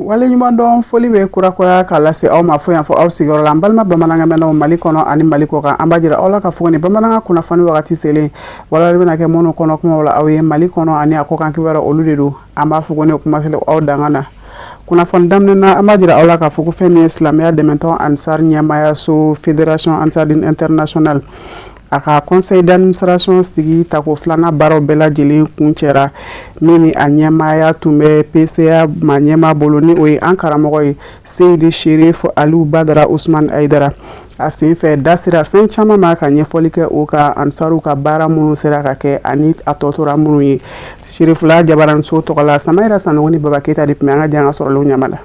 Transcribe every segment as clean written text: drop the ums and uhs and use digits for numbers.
wale ɲuman dɔn foli bɛ kurakuraya k'a lase aw ma fo yan fɔ aw sigiyɔrɔ la an balima bamanankanmɛnnaw Mali kɔnɔ ani Mali kɔ kan an b'a jira aw la ka fɔ ni bamanankan kunnafoni wagati selen wala bɛna kɛ minnu kɔnɔ kumaw la aw ye Mali kɔnɔ ani a kɔ kan kibaruya olu de don an b'a fɔ ko ne kuma selen aw danga na kunnafoni daminɛ na an b'a jira aw la ka fɔ ko fɛn min ye silamɛya dɛmɛtɔn Ansar ɲɛmaayaso Fédération Ansardine Internationale a ka conseil d'administration sigi tako filanan baaraw bɛɛ lajɛlen kuncɛra min ni a ɲɛmaaya tun bɛ PCA ma ɲɛmaa bolo ni o ye an karamɔgɔ ye Seydi Sherif Aliu Badara Usman Aidara a senfɛ da sera fɛn caman ma ka ɲɛfɔli kɛ o ka ansaru ka baara minnu sera ka kɛ ani a tɔtora minnu ye Sherifula Jabaranso tɔgɔ la Samayira Sanogo ni Baba Keyita de tun bɛ an ka jɛ an ka sɔrɔlenw ɲamana.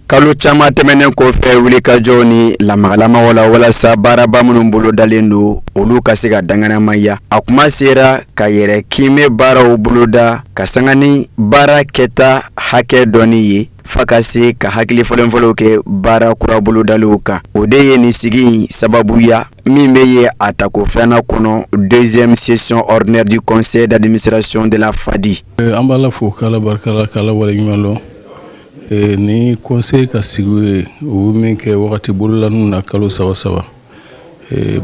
Kalo caman tɛmɛnen kɔfɛ wulikajɔ ni lamagalama walasa baaraba minnu bolo dalen don olu ka se ka danganamaya a kuma sera ka yɛrɛ kiimɛ baaraw boloda ka sanga ni baara kɛta hakɛ dɔɔni ye fa ka se ka hakili fɔlɔfɔlɔ kɛ baara kura bolodaliw kan o de ye nin sigi sababuya min bɛ ye a tako filanan kɔnɔ deuxième session ordinaire du conseil d'administration de la FADI. An b'a la fo k'Ala barikala k'Ala waleɲuman dɔn. Ni conseil ka sigi o min kɛ wagati bololanu na kalo saba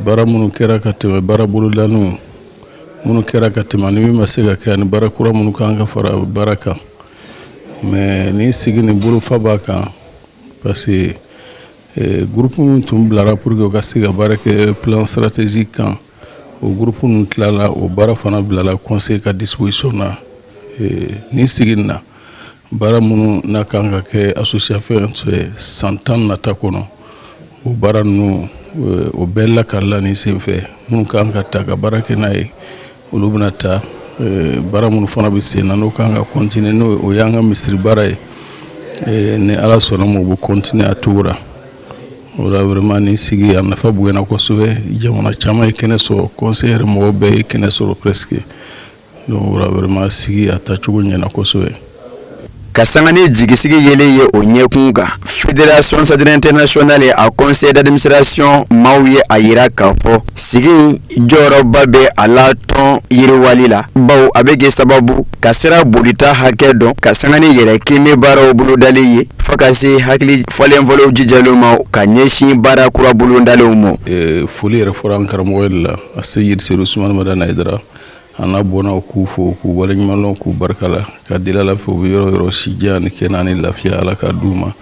baara minnu kɛra ka tɛmɛ baara bololanu minnu kɛra ka tɛmɛ ni min ma se ka kɛ ani baara kura minnu kan ka fara baara kan mais ni sigi ni bolofa b'a kan parce que groupe min tun bilara pour que o ka se ka baara kɛ plan stratégique kan o groupe ninnu tilala o baara fana bilala conseil ka disposition na ni sigi na baara minnu n'a kan ka kɛ association san 10 nata kɔnɔ o baara ninnu o bɛɛ lakarila ni senfɛ minnu kan ka ta ka baara kɛ n'a ye olu bɛna ta baara minnu fana bɛ sen na n'o kan ka continuer n'o o y'an ka misiri baara ye ni Ala sɔnna ma o bɛ continuer a togo la o la vraiment ni sigi a nafa bonyana kosɛbɛ jamana caman ye kɛnɛ sɔrɔ conseil yɛrɛ mɔgɔ bɛɛ ye kɛnɛ sɔrɔ presque donc o la vraiment sigi a tacogo ɲɛna kosɛbɛ. Ka sanga ni jigisigi yelen ye o ɲɛkun kan Fédération Ansardine Internationale a conseil d'administration maaw ye a yira k'a fɔ sigi jɔyɔrɔba bɛ a la tɔn yiriwali la bawo a bɛ kɛ sababu ka sira bolita hakɛ dɔn ka sanga ni yɛrɛ kiimɛ baaraw bolodalen ye fo ka se hakili fɔlenfɔlenw jijalen ma ka ɲɛsin baara kura bolodalenw ma. Foli yɛrɛ fɔra an karamɔgɔ de la a Seydi Sherif Usman Madana Aidara ana bona k'u fo k'u waleɲuman k'u barikala ka deli Ala fɛ u bɛ yɔrɔ yɔrɔ sidiya ni kɛnɛya ni lafiya Ala ka d'u ma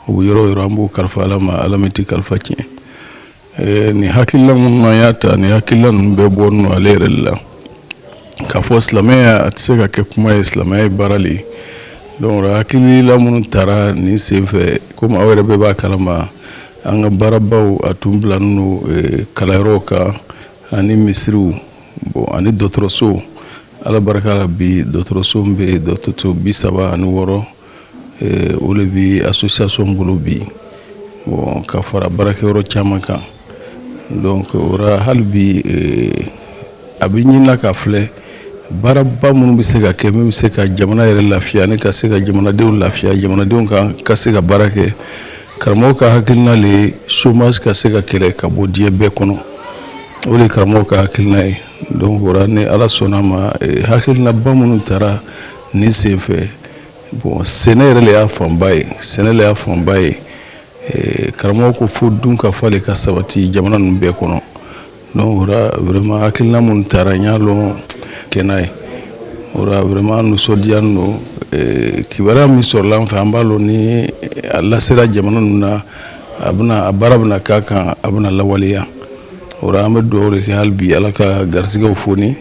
u bɛ yɔrɔ yɔrɔ an b'u kalifa Ala ma Ala min tɛ kalifa tiɲɛ ni hakilila minnu y'a ta ni hakilila ninnu bɛɛ bɔ ninnu ale yɛrɛ la k'a fɔ silamɛya a tɛ se ka kɛ kuma ye silamɛya ye baara le ye donc hakilila minnu taara nin senfɛ komi aw yɛrɛ bɛɛ b'a kalama an ka baarabaw a tun bilanen don kalanyɔrɔw kan ani misiriw bon ani dɔtɔrɔso Ala barika la bi dɔtɔrɔso min bɛ dɔtɔrɔso 36 o le bi association bolo bi bon ka fara baarakɛyɔrɔ caman kan donc ora hali bi a bɛ ɲinina ka filɛ baaraba minnu bɛ se ka kɛ min bɛ se ka jamana yɛrɛ lafiya ani ka se ka jamanadenw lafiya jamanadenw ka se ka baara kɛ karamɔgɔ ka hakilina le chômage ka se ka kɛlɛ ka bɔ diɲɛ bɛɛ kɔnɔ o de karamɔgɔ ka hakilina ye donc ora ni Ala sɔnna ma hakilina ba minnu taara ni senfɛ bon sɛnɛ yɛrɛ le y'a fanba ye sɛnɛ le y'a fanba ye karamɔgɔ ko fo dun ka fale ka sabati jamana ninnu bɛɛ kɔnɔ donc ora vraiment hakilina minnu taara n y'a lɔn kɛnɛ ye ora vraiment nisɔndiyalen don kibaruya min sɔrɔla an fɛ an b'a lɔn ni a lasera jamana ninnu na a baara bɛna k'a kan a bɛna lawaleya ora an bɛ dugawu de kɛ hali bi Ala ka garisigɛw foni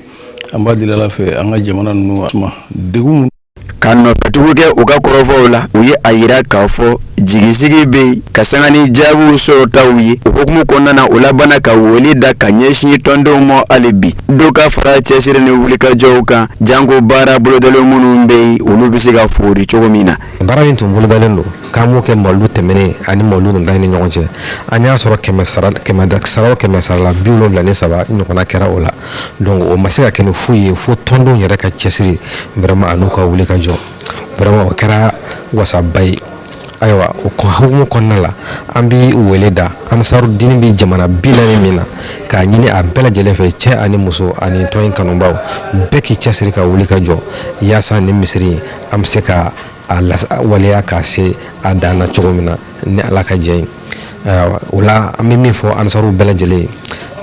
an b'a deli Ala fɛ an ka jamana ninnu degun ka nɔfɛtugu kɛ u ka kɔrɔfɔw la u ye a yira k'a fɔ jigisigi bɛ yen ka sanga ni jaabiw sɔrɔtaw ye o hukumu kɔnɔna na o labana ka wele da ka ɲɛsin tɔndenw ma hali bi dɔw ka fara cɛsiri ni wulikajɔw kan janko baara bolodalen minnu bɛ yen olu bɛ se ka fori cogo min na. Baara min tun bolodalen don k'an b'o kɛ mawulu tɛmɛnen ani mawulu nata ni ɲɔgɔn cɛ an y'a sɔrɔ 100 sara o 100 sara la 73 ɲɔgɔnna kɛra o la donc o ma se ka kɛ ni foyi ye fo tɔndenw yɛrɛ ka cɛsiri vraiment an'u ka wulikajɔ vraiment o kɛra wasaba ye. Ayiwa o hukumu kɔnɔna la an bi wele da Ansarudine bi jamana 40 min na k'a ɲini a bɛɛ lajɛlen fɛ cɛ ani muso ani tɔn in kanubaw bɛɛ k'i cɛsiri ka wuli ka jɔ yaasa ni misiri an bɛ se ka waleya ka se a dana cogo min na ni ala ka jɛ ye o la an bɛ min fɔ ansaru bɛɛ lajɛlen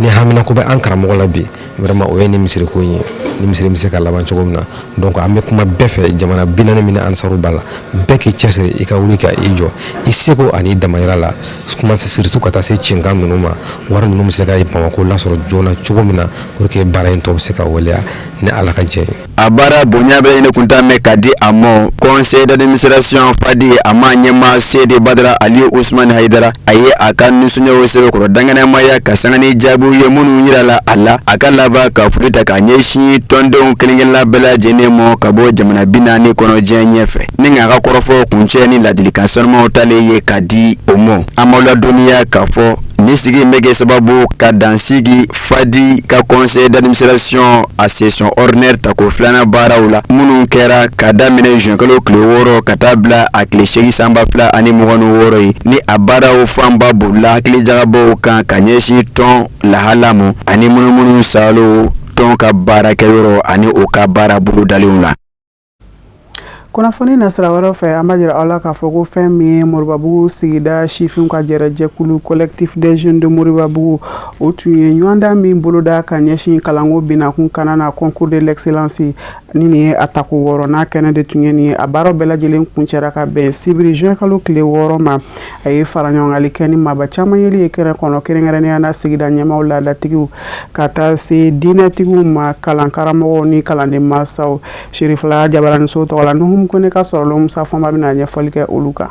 ni hamina ko bɛ an karamɔgɔ la bi vraiment o ye ni misiri ko ye ni misiri bɛ se ka laban cogo min na donc an bɛ kuma bɛɛ fɛ jamana 40 min ansaru b'a la bɛɛ k'i cɛsiri i ka wuli ka i jɔ i seko ani damayira la kuma surtout ka taa se cinkan ninnu ma wari ninnu bɛ se ka Bamako lasɔrɔ joona cogo min na pour que baara in tɔ bɛ se ka waleya ni ala ka jɛ ye. A baara bonya bɛ ɲini kunta mɛn ka di a mɔ conseil d'administration fadi a ma ɲɛma Sedi Badara Ali Usman Haidara a ye a ka nisɔndiyaw sɛbɛkɔrɔ danganamaya ka sanga ni jaabiw ye minnu yirala a la a ka laban ka foli ta ka ɲɛsin tɔndenw kelen-kelenna bɛɛ lajɛlen mɔ ka bɔ jamana 40 kɔnɔ diɲɛ ɲɛfɛ ni a ka kɔrɔfɔ kuncɛ ni ladilikan sanumanw talen ye ka di o mɔ an m'aw ladɔnniya k'a fɔ ni sigi bɛ kɛ sababu ka dansigi fadi ka conseil d'administration a session ordinaire ta ko filanan baaraw la minnu kɛra ka daminɛ juin kalo tile 6 ka taa bila a tile 8 sanba 2026 ye ni a baaraw fanba bolila hakilijagabaw kan ka ɲɛsin tɔn lahala mɔ ani munumunu salo tɔn ka baarakɛyɔrɔ ani o ka baara bolodalenw la. Kunnafoni nasira wɛrɛ fɛ an b'a jira aw la k'a fɔ ko fɛn min ye Moribabugu sigida sifinw ka jɛrɛjɛkulu collectif des jeunes de Moribabugu o tun ye ɲɔgɔndan min boloda ka ɲɛsin kalanko binakun kana na concours de l'excellence ni nin ye a tako 6 n'a kɛnɛ de tun ye nin ye a baaraw bɛɛ lajɛlen kuncɛra ka bɛn sibiri juin kalo tile 6 ma a ye faraɲɔgɔngali kɛ ni maaba caman yeli ye kɛnɛ kɔnɔ kɛrɛnkɛrɛnnenya na sigida ɲɛmaaw laadatigiw ka taa se diinɛtigiw ma kalan karamɔgɔw ni kalanden mansaw Sherifala Jabaraniso tɔgɔ la Nuhum Kone ka sɔrɔlo Musa Fɔnba bɛna ɲɛfɔli kɛ olu kan.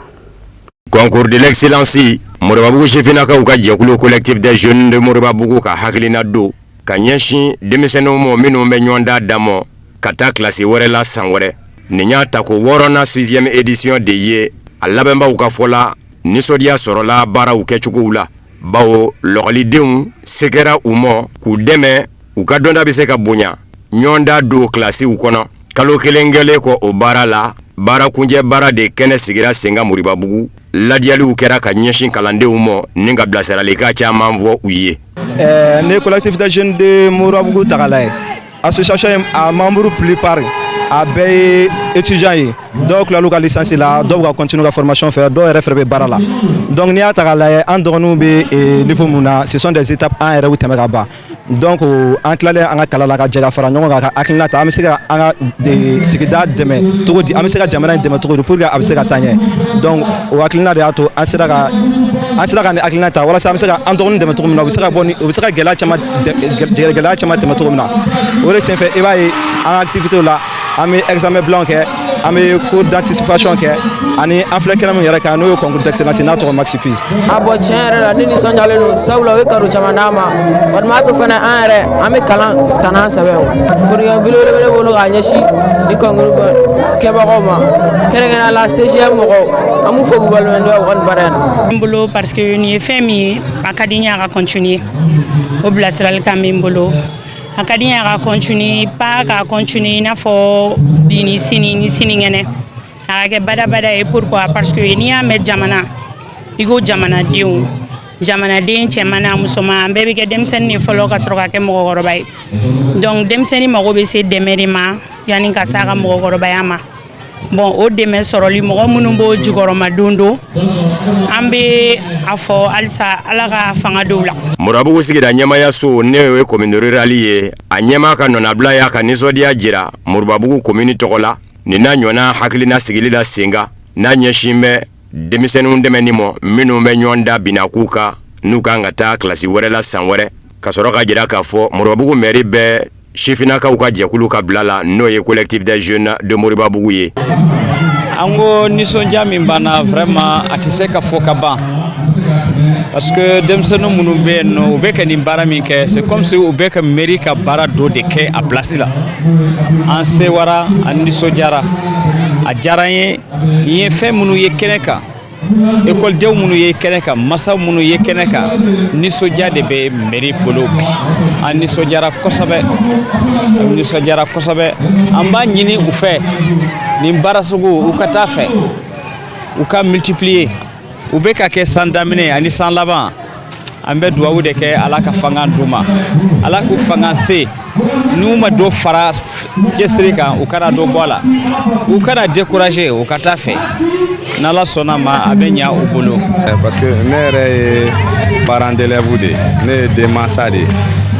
Concours de l'excellence Moribabugu sifinnakaw ka jɛkulu collectif des jeunes de Moribabugu ka hakilina do ka ɲɛsin denmisɛnninw ma minnu bɛ ɲɔgɔndan damɔ ka taa kilasi wɛrɛ la san wɛrɛ nin y'a ta ko 6nan 6e édition de ye a labɛnbaw ka fɔ la nisɔndiya sɔrɔla baaraw kɛcogow la bawo lɔgɔlidenw se kɛra u ma k'u dɛmɛ u ka dɔnda bɛ se ka bonya ɲɔgɔndan do kilasiw kɔnɔ kalo kelen kɛlen kɔ o baara la baara kunjɛ baara de kɛnɛ sigira senga Moribabugu ladiyaliw kɛra ka ɲɛsin kalandenw ma ni ka bilasiralika caman fɔ u ye. Ne collectif des jeunes de Moribabugu ta k'a lajɛ association a membre plupart a bɛɛ ye étudiant ye dɔw tilal'u ka licence la dɔw ka continue ka formation fɛ dɔw yɛrɛ fɛnɛ bɛ baara la donc n'i y'a ta k'a lajɛ an dɔgɔninw bɛ niveau mun na ce sont des étapes an yɛrɛ y'u tɛmɛ ka ban donc an tilalen an ka kalan la ka jɛ ka fara ɲɔgɔn kan ka hakilina ta an bɛ se ka an ka sigida dɛmɛ cogo di an bɛ se ka jamana in dɛmɛ cogo di pour que a bɛ se ka taa ɲɛ donc o hakilina de y'a to an sera ka nin hakilina ta walasa an bɛ se ka an dɔgɔnin dɛmɛ cogo min na u bɛ se ka gɛlɛya caman tɛmɛ cogo min na o de senfɛ i b'a ye an ka activité la an bɛ examen blanc kɛ an bɛ cours d'anticipation kɛ ani an filɛ kɛnɛ min yɛrɛ kan n'o ye concours d'excellence n'a tɔgɔ Maxi Quiz. A bɔ tiɲɛ yɛrɛ la ne nisɔndiyalen don sabula o ye kado caman d'an ma o de b'a to fana an yɛrɛ an bɛ kalan ta n'an sɛbɛ o folikan belebele bɛ ne bolo k'a ɲɛsin ni concours kɛbagaw ma kɛrɛnkɛrɛnnenya la CGM mɔgɔw an b'u fo k'u waleɲumandɔn u ka nin baara in na. N bolo parce que nin ye fɛn min ye a ka di n ye a ka continuer o bilasiralikan bɛ n bolo. A ka di n ye a ka continuer pas ka continuer i n'a fɔ bi ni sinikɛnɛ a ka kɛ badabada ye pourquoi parce que n'i y'a mɛn jamana i ko jamanaden cɛman n'a musoman an bɛɛ bɛ kɛ denmisɛnnin de fɔlɔ ka sɔrɔ ka kɛ mɔgɔkɔrɔba ye donc denmisɛnnin mago bɛ se dɛmɛ de ma yanni ka se a ka mɔgɔkɔrɔbaya ma bon o dɛmɛ sɔrɔli mɔgɔ minnu b'o jukɔrɔma don do an bɛ a fɔ halisa ala ka fanga dɔw la. Moribabugu sigida ɲɛmayaso ne ye commune rurale ye a ɲɛma ka nɔnabila y'a ka nisɔndiya jira Moribabugu commune tɔgɔ la nin n'a ɲɔgɔnna hakilina sigili la sen kan n'a ɲɛsin bɛ denmisɛnninw dɛmɛni ma minnu bɛ ɲɔgɔn da binaku kan n'u kan ka taa kilasi wɛrɛ la san wɛrɛ ka sɔrɔ ka jira k'a fɔ Moribabugu mairie bɛ sifinnakaw ka jɛkulu ka bila la n'o ye collectif des jeunes de Moribabugu ye. An ko nisɔndiya min banna vraiment a tɛ se ka fɔ ka ban parce que denmisɛnnin minnu bɛ yen nɔ u bɛ ka nin baara min kɛ c'est comme si u bɛ ka mairie ka baara dɔ de kɛ a place la an sewara an nisɔndiyara a diyara n ye n ye fɛn minnu ye kɛnɛ kan écoledenw minnu ye kɛnɛ kan masaw minnu ye kɛnɛ kan nisɔndiya de bɛ mairie bolo bi an nisɔndiyara kosɛbɛ an b'a ɲini u fɛ nin baara sugu u ka taa fɛ u ka multiplier u bɛ ka kɛ san daminɛ ani san laban an bɛ duwawu de kɛ ala ka fanga d'u ma ala k'u fanga se n'u ma dɔ fara cɛsiri kan u kana dɔ bɔ a la u kana décourager u ka taa fɛ n'ala sɔnna ma a bɛ ɲa u bolo. Parce que ne yɛrɛ ye parent d'élève de ne ye denmansa de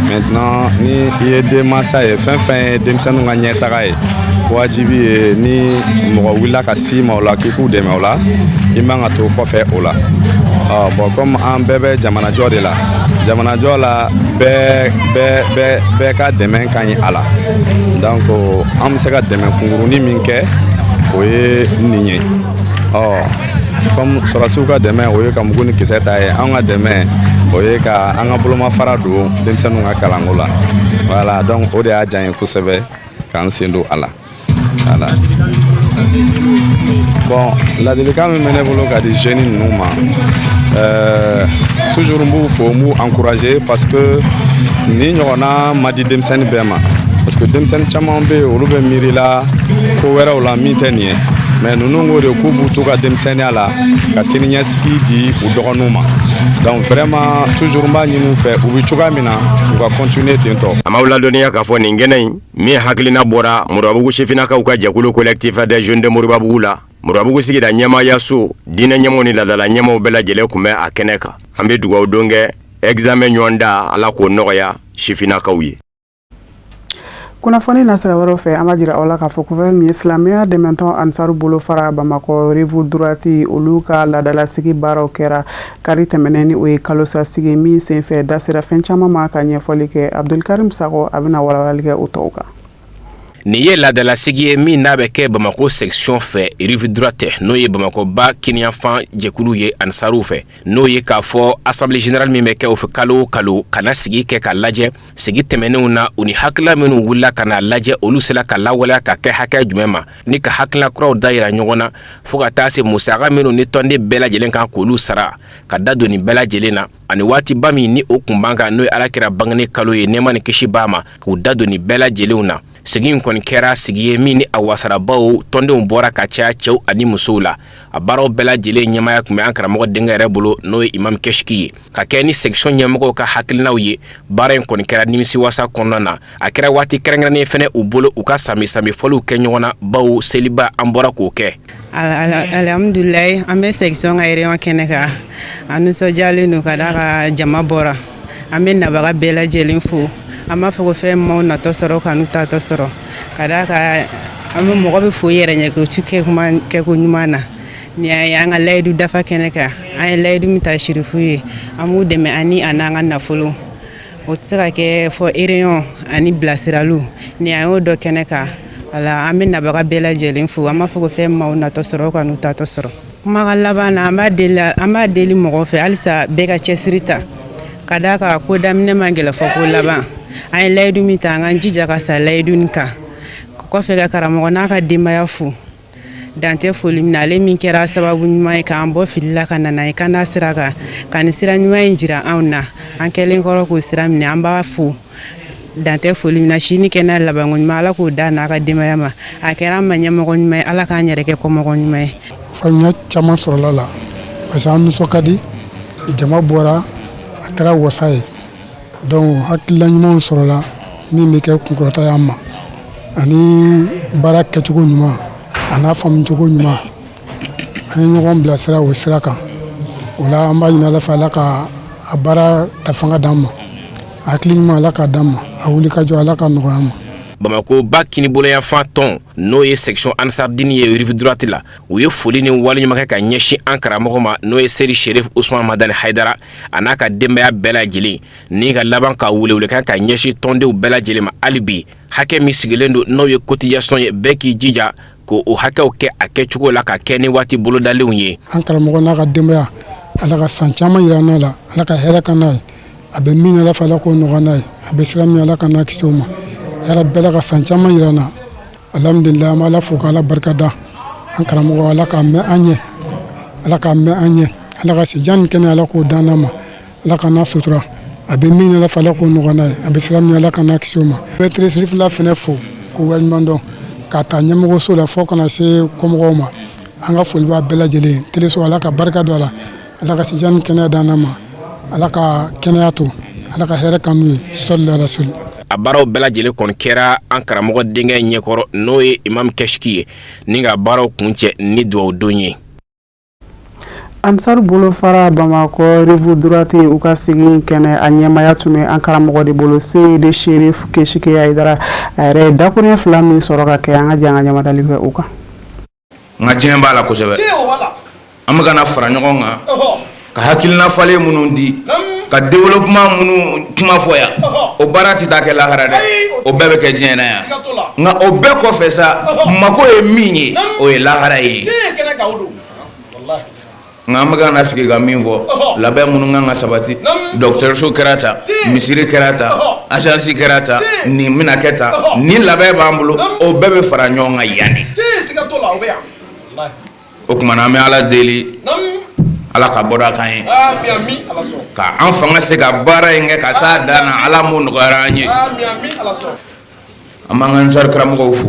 maintenant ni i ye denmansa ye fɛn fɛn ye denmisɛnninw ka ɲɛtaga ye wajibi ye ni mɔgɔ wulila ka s'i ma o la k'i k'u dɛmɛ o la i man ka to kɔfɛ o la. Bon comme an bɛɛ bɛ jamanajɔ de la jamanajɔ la bɛɛ ka dɛmɛ ka ɲi a la donc an bɛ se ka dɛmɛ kunkurunin min kɛ o ye nin ye comme sɔrɔsiw ka dɛmɛ o ye ka mugu ni kisɛ ta ye an ka dɛmɛ o ye ka an ka bolomafara don denmisɛnninw ka kalanko la voilà donc o de y'a diya n ye kosɛbɛ k'an sen don a la voilà. Bon ladilikan min bɛ ne bolo ka di jeunes ninnu ma toujours n b'u fo n b'u encourager parce que ni ɲɔgɔnna ma di denmisɛnnin bɛɛ ma parce que denmisɛnnin caman bɛ yen olu bɛ miiri la ko wɛrɛw la min tɛ nin ye mais ninnu ko de k'u b'u to ka denmisɛnninya la ka siniɲɛsigi di u dɔgɔninw ma donc vraiment toujours n b'a ɲini u fɛ u bɛ cogoya min na u ka continuer ten tɔ. A m'aw ladɔnniya k'a fɔ nin kɛnɛ in min hakilina bɔra Moribabugu sifinnakaw ka jɛkulu collectif des jeunes de Moribabugu la Moribabugu sigida ɲɛmaaya so diinɛ ɲɛmaaw ni laadala ɲɛmaaw bɛɛ lajɛlen kun bɛ a kɛnɛ kan an bɛ dugawu don kɛ examen ɲɔgɔn da ala k'o nɔgɔya sifinnakaw ye. Kunnafoni nasira wɛrɛw fɛ an b'a jira aw la k'a fɔ gouvernement min ye silamɛya dɛmɛtɔn Ansaru bolo fara Bamakɔ rive droite olu ka laadalasigi baaraw kɛra kari tɛmɛnen ni o ye kalosasigi min senfɛ da sera fɛn caman ma ka ɲɛfɔli kɛ Abdulkarim Sago a bɛna walawalali kɛ o tɔw kan. Nin ye laadalasigi ye min n'a bɛ kɛ Bamako section fɛ rive droite n'o ye Bamakoba kiniyanfan jɛkulu ye Ansaru fɛ n'o ye k'a fɔ assemblée générale min bɛ kɛ o fɛ kalo o kalo kana sigi kɛ ka lajɛ sigi tɛmɛnenw na u ni hakilila minnu wulila ka na lajɛ olu sela ka lawaleya ka kɛ hakɛ jumɛn ma ni ka hakilila kuraw dayira ɲɔgɔn na fo ka taa se musaka minnu ni tɔnden bɛɛ lajɛlen kan k'olu sara ka da don nin bɛɛ lajɛlen na ani waatiba min ni o kun b'an kan n'o ye alakira bangeni kalo ye nɛɛma ni kisi b'a ma k'u da don nin bɛɛ lajɛlenw na. Sigi in kɔni kɛra sigi ye min ni a wasarabaw tɔndenw bɔra ka caya cɛw ani musow la a baaraw bɛɛ lajɛlen ɲɛmaaya kun bɛ an karamɔgɔ denkɛ yɛrɛ bolo n'o ye imam kɛsiki ye ka kɛ ni section ɲɛmɔgɔw ka hakilinaw ye baara in kɔni kɛra nimisiwasa kɔnɔna na a kɛra waati kɛrɛnkɛrɛnnen fɛnɛ u bolo u ka sami fɔliw kɛ ɲɔgɔn na baw seliba an bɔra k'o kɛ. Alhamdulilayi an bɛ section ka réunion kɛnɛ kan a nisɔndiyalen don ka da ka jama bɔra an bɛ nabaga bɛɛ lajɛlen fo. An b'a fɔ ko fɛn maaw natɔ sɔrɔ ka n'u tatɔ sɔrɔ ka d'a kan an bɛ mɔgɔ bɛ fo yɛrɛ ɲɛ k'o ci kɛko ɲuman na ni an ka layidu dafa kɛnɛ kan an ye layidu min ta sirifu ye an b'u dɛmɛ ani a n'an ka nafolo o tɛ se ka kɛ fɔ réunion ani bilasiraliw ni an y'o dɔ kɛnɛ kan ala an bɛ nabaga bɛɛ lajɛlen fo an b'a fɔ ko fɛn maaw natɔ sɔrɔ ka n'u tatɔ sɔrɔ kumakan laban na an b'a deli mɔgɔ fɛ halisa bɛɛ ka cɛsiri ta ka d'a kan ko daminɛ man gɛlɛ fɔ ko laban an ye layidu min ta an k'an jija ka sa layidu nin kan kɔfɛ ka karamɔgɔ n'a ka denbaya fo dantɛ foli min na ale min kɛra sababu ɲuman ye k'an bɔ fili la ka nana ye k'an da sira kan ka nin sira ɲuman in jira anw na an kɛlen kɔrɔ k'o sira minɛ an b'a fo dantɛ foli min na sini kɛnɛ labanko ɲuman ala k'o da n'a ka denbaya ma a kɛra an ma ɲɛmɔgɔ ɲuman ye ala k'an yɛrɛ kɛ kɔmɔgɔ ɲuman ye. Faamuya caman sɔrɔla la parce que an nisɔn ka di jama bɔra a kɛra wasa ye. Donc hakilila ɲumanw sɔrɔla min bɛ kɛ kunkɔrɔta y'an ma ani baara kɛcogo ɲuman a n'a faamucogo ɲuman an ye ɲɔgɔn bilasira o sira kan o la an b'a ɲini ala fɛ ala ka a baara ta fanga d'an ma a hakili ɲuman ala k'a d'an ma a wuli ka jɔ ala ka nɔgɔya an ma. Bamako ba kiniboloyanfan tɔn n'o ye section Ansardini ye rive droite la u ye foli ni waleɲuman kɛ ka ɲɛsin an karamɔgɔ ma n'o ye seri Sherif Usman Madani Haidara a n'a ka denbaya bɛɛ lajɛlen ni ka laban ka welewelekan ka ɲɛsin tɔndenw bɛɛ lajɛlen ma hali bi hakɛ min sigilen don n'o ye cotisation ye bɛɛ k'i jija ko o hakɛw kɛ a kɛcogo la ka kɛ ni waati bolodalenw ye. An karamɔgɔ n'a ka denbaya ala ka san caman yira n'a la ala ka hɛrɛ ka n'a ye a bɛ min ala fɛ ala k'o nɔgɔya n'a ye a bɛ sira min ala ka n'a kisi o ma. Yala bɛɛ la ka san caman yira na alhamdulilayi an b'a la fo k'ala barika da an karamɔgɔ ala k'a mɛn an ɲɛ ala k'a mɛn an ɲɛ ala ka sijan ni kɛnɛ ala k'o dan ma ala ka n'a sutura a bɛ min ala fɛ ala k'o nɔgɔya n'a ye a bɛ sira min ala ka n'a kisi o ma. Bɛɛ tiresirifila fɛnɛ fo k'o waleɲuman dɔn k'a ta ɲɛmɔgɔso la fo kana se kɔmɔgɔw ma an ka foli b'a bɛɛ lajɛlen teleso ala ka barika don a la ala ka sijan ni kɛnɛ dan ma ala ka kɛnɛya to ala ka hɛrɛ kanu ye sallallahu alaihi wasallam. A baaraw bɛɛ lajɛlen kɔni kɛra an karamɔgɔ denkɛ ɲɛkɔrɔ n'o ye imam kɛshiki ye ni ka baaraw kuncɛ ni duwawu don ye. Ansar bolo fara Bamako Rive Droite u ka segin kɛnɛ a ɲɛmaya tun bɛ an karamɔgɔ de bolo Seydi Cherif Keshike Aidara a yɛrɛ dakuruɲɛ 2 min sɔrɔ ka kɛ an ka janga ɲamadali kɛ u kan. Nka tiɲɛ b'a la kosɛbɛ an bɛ kana fara ɲɔgɔn kan ka hakilina falen minnu di ka développement minnu kuma fɔ yan o baara tɛ taa kɛ lahara dɛ o bɛɛ bɛ kɛ diɲɛ na yan nka o bɛɛ kɔfɛ sa mako ye min ye o ye lahara ye nka an bɛ kana sigi ka min fɔ labɛn minnu kan ka sabati dɔgɔtɔrɔso kɛra ta misiri kɛra ta agence kɛra ta nin bɛna kɛ ta ni labɛn b'an bolo o bɛɛ bɛ fara ɲɔgɔn kan yan de o tuma na an bɛ ala deli ala ka bɔra kan ye ka an fanga se ka baara in kɛ ka s'a dan na ala m'o nɔgɔyara an ye an b'an ka ansar karamɔgɔw fo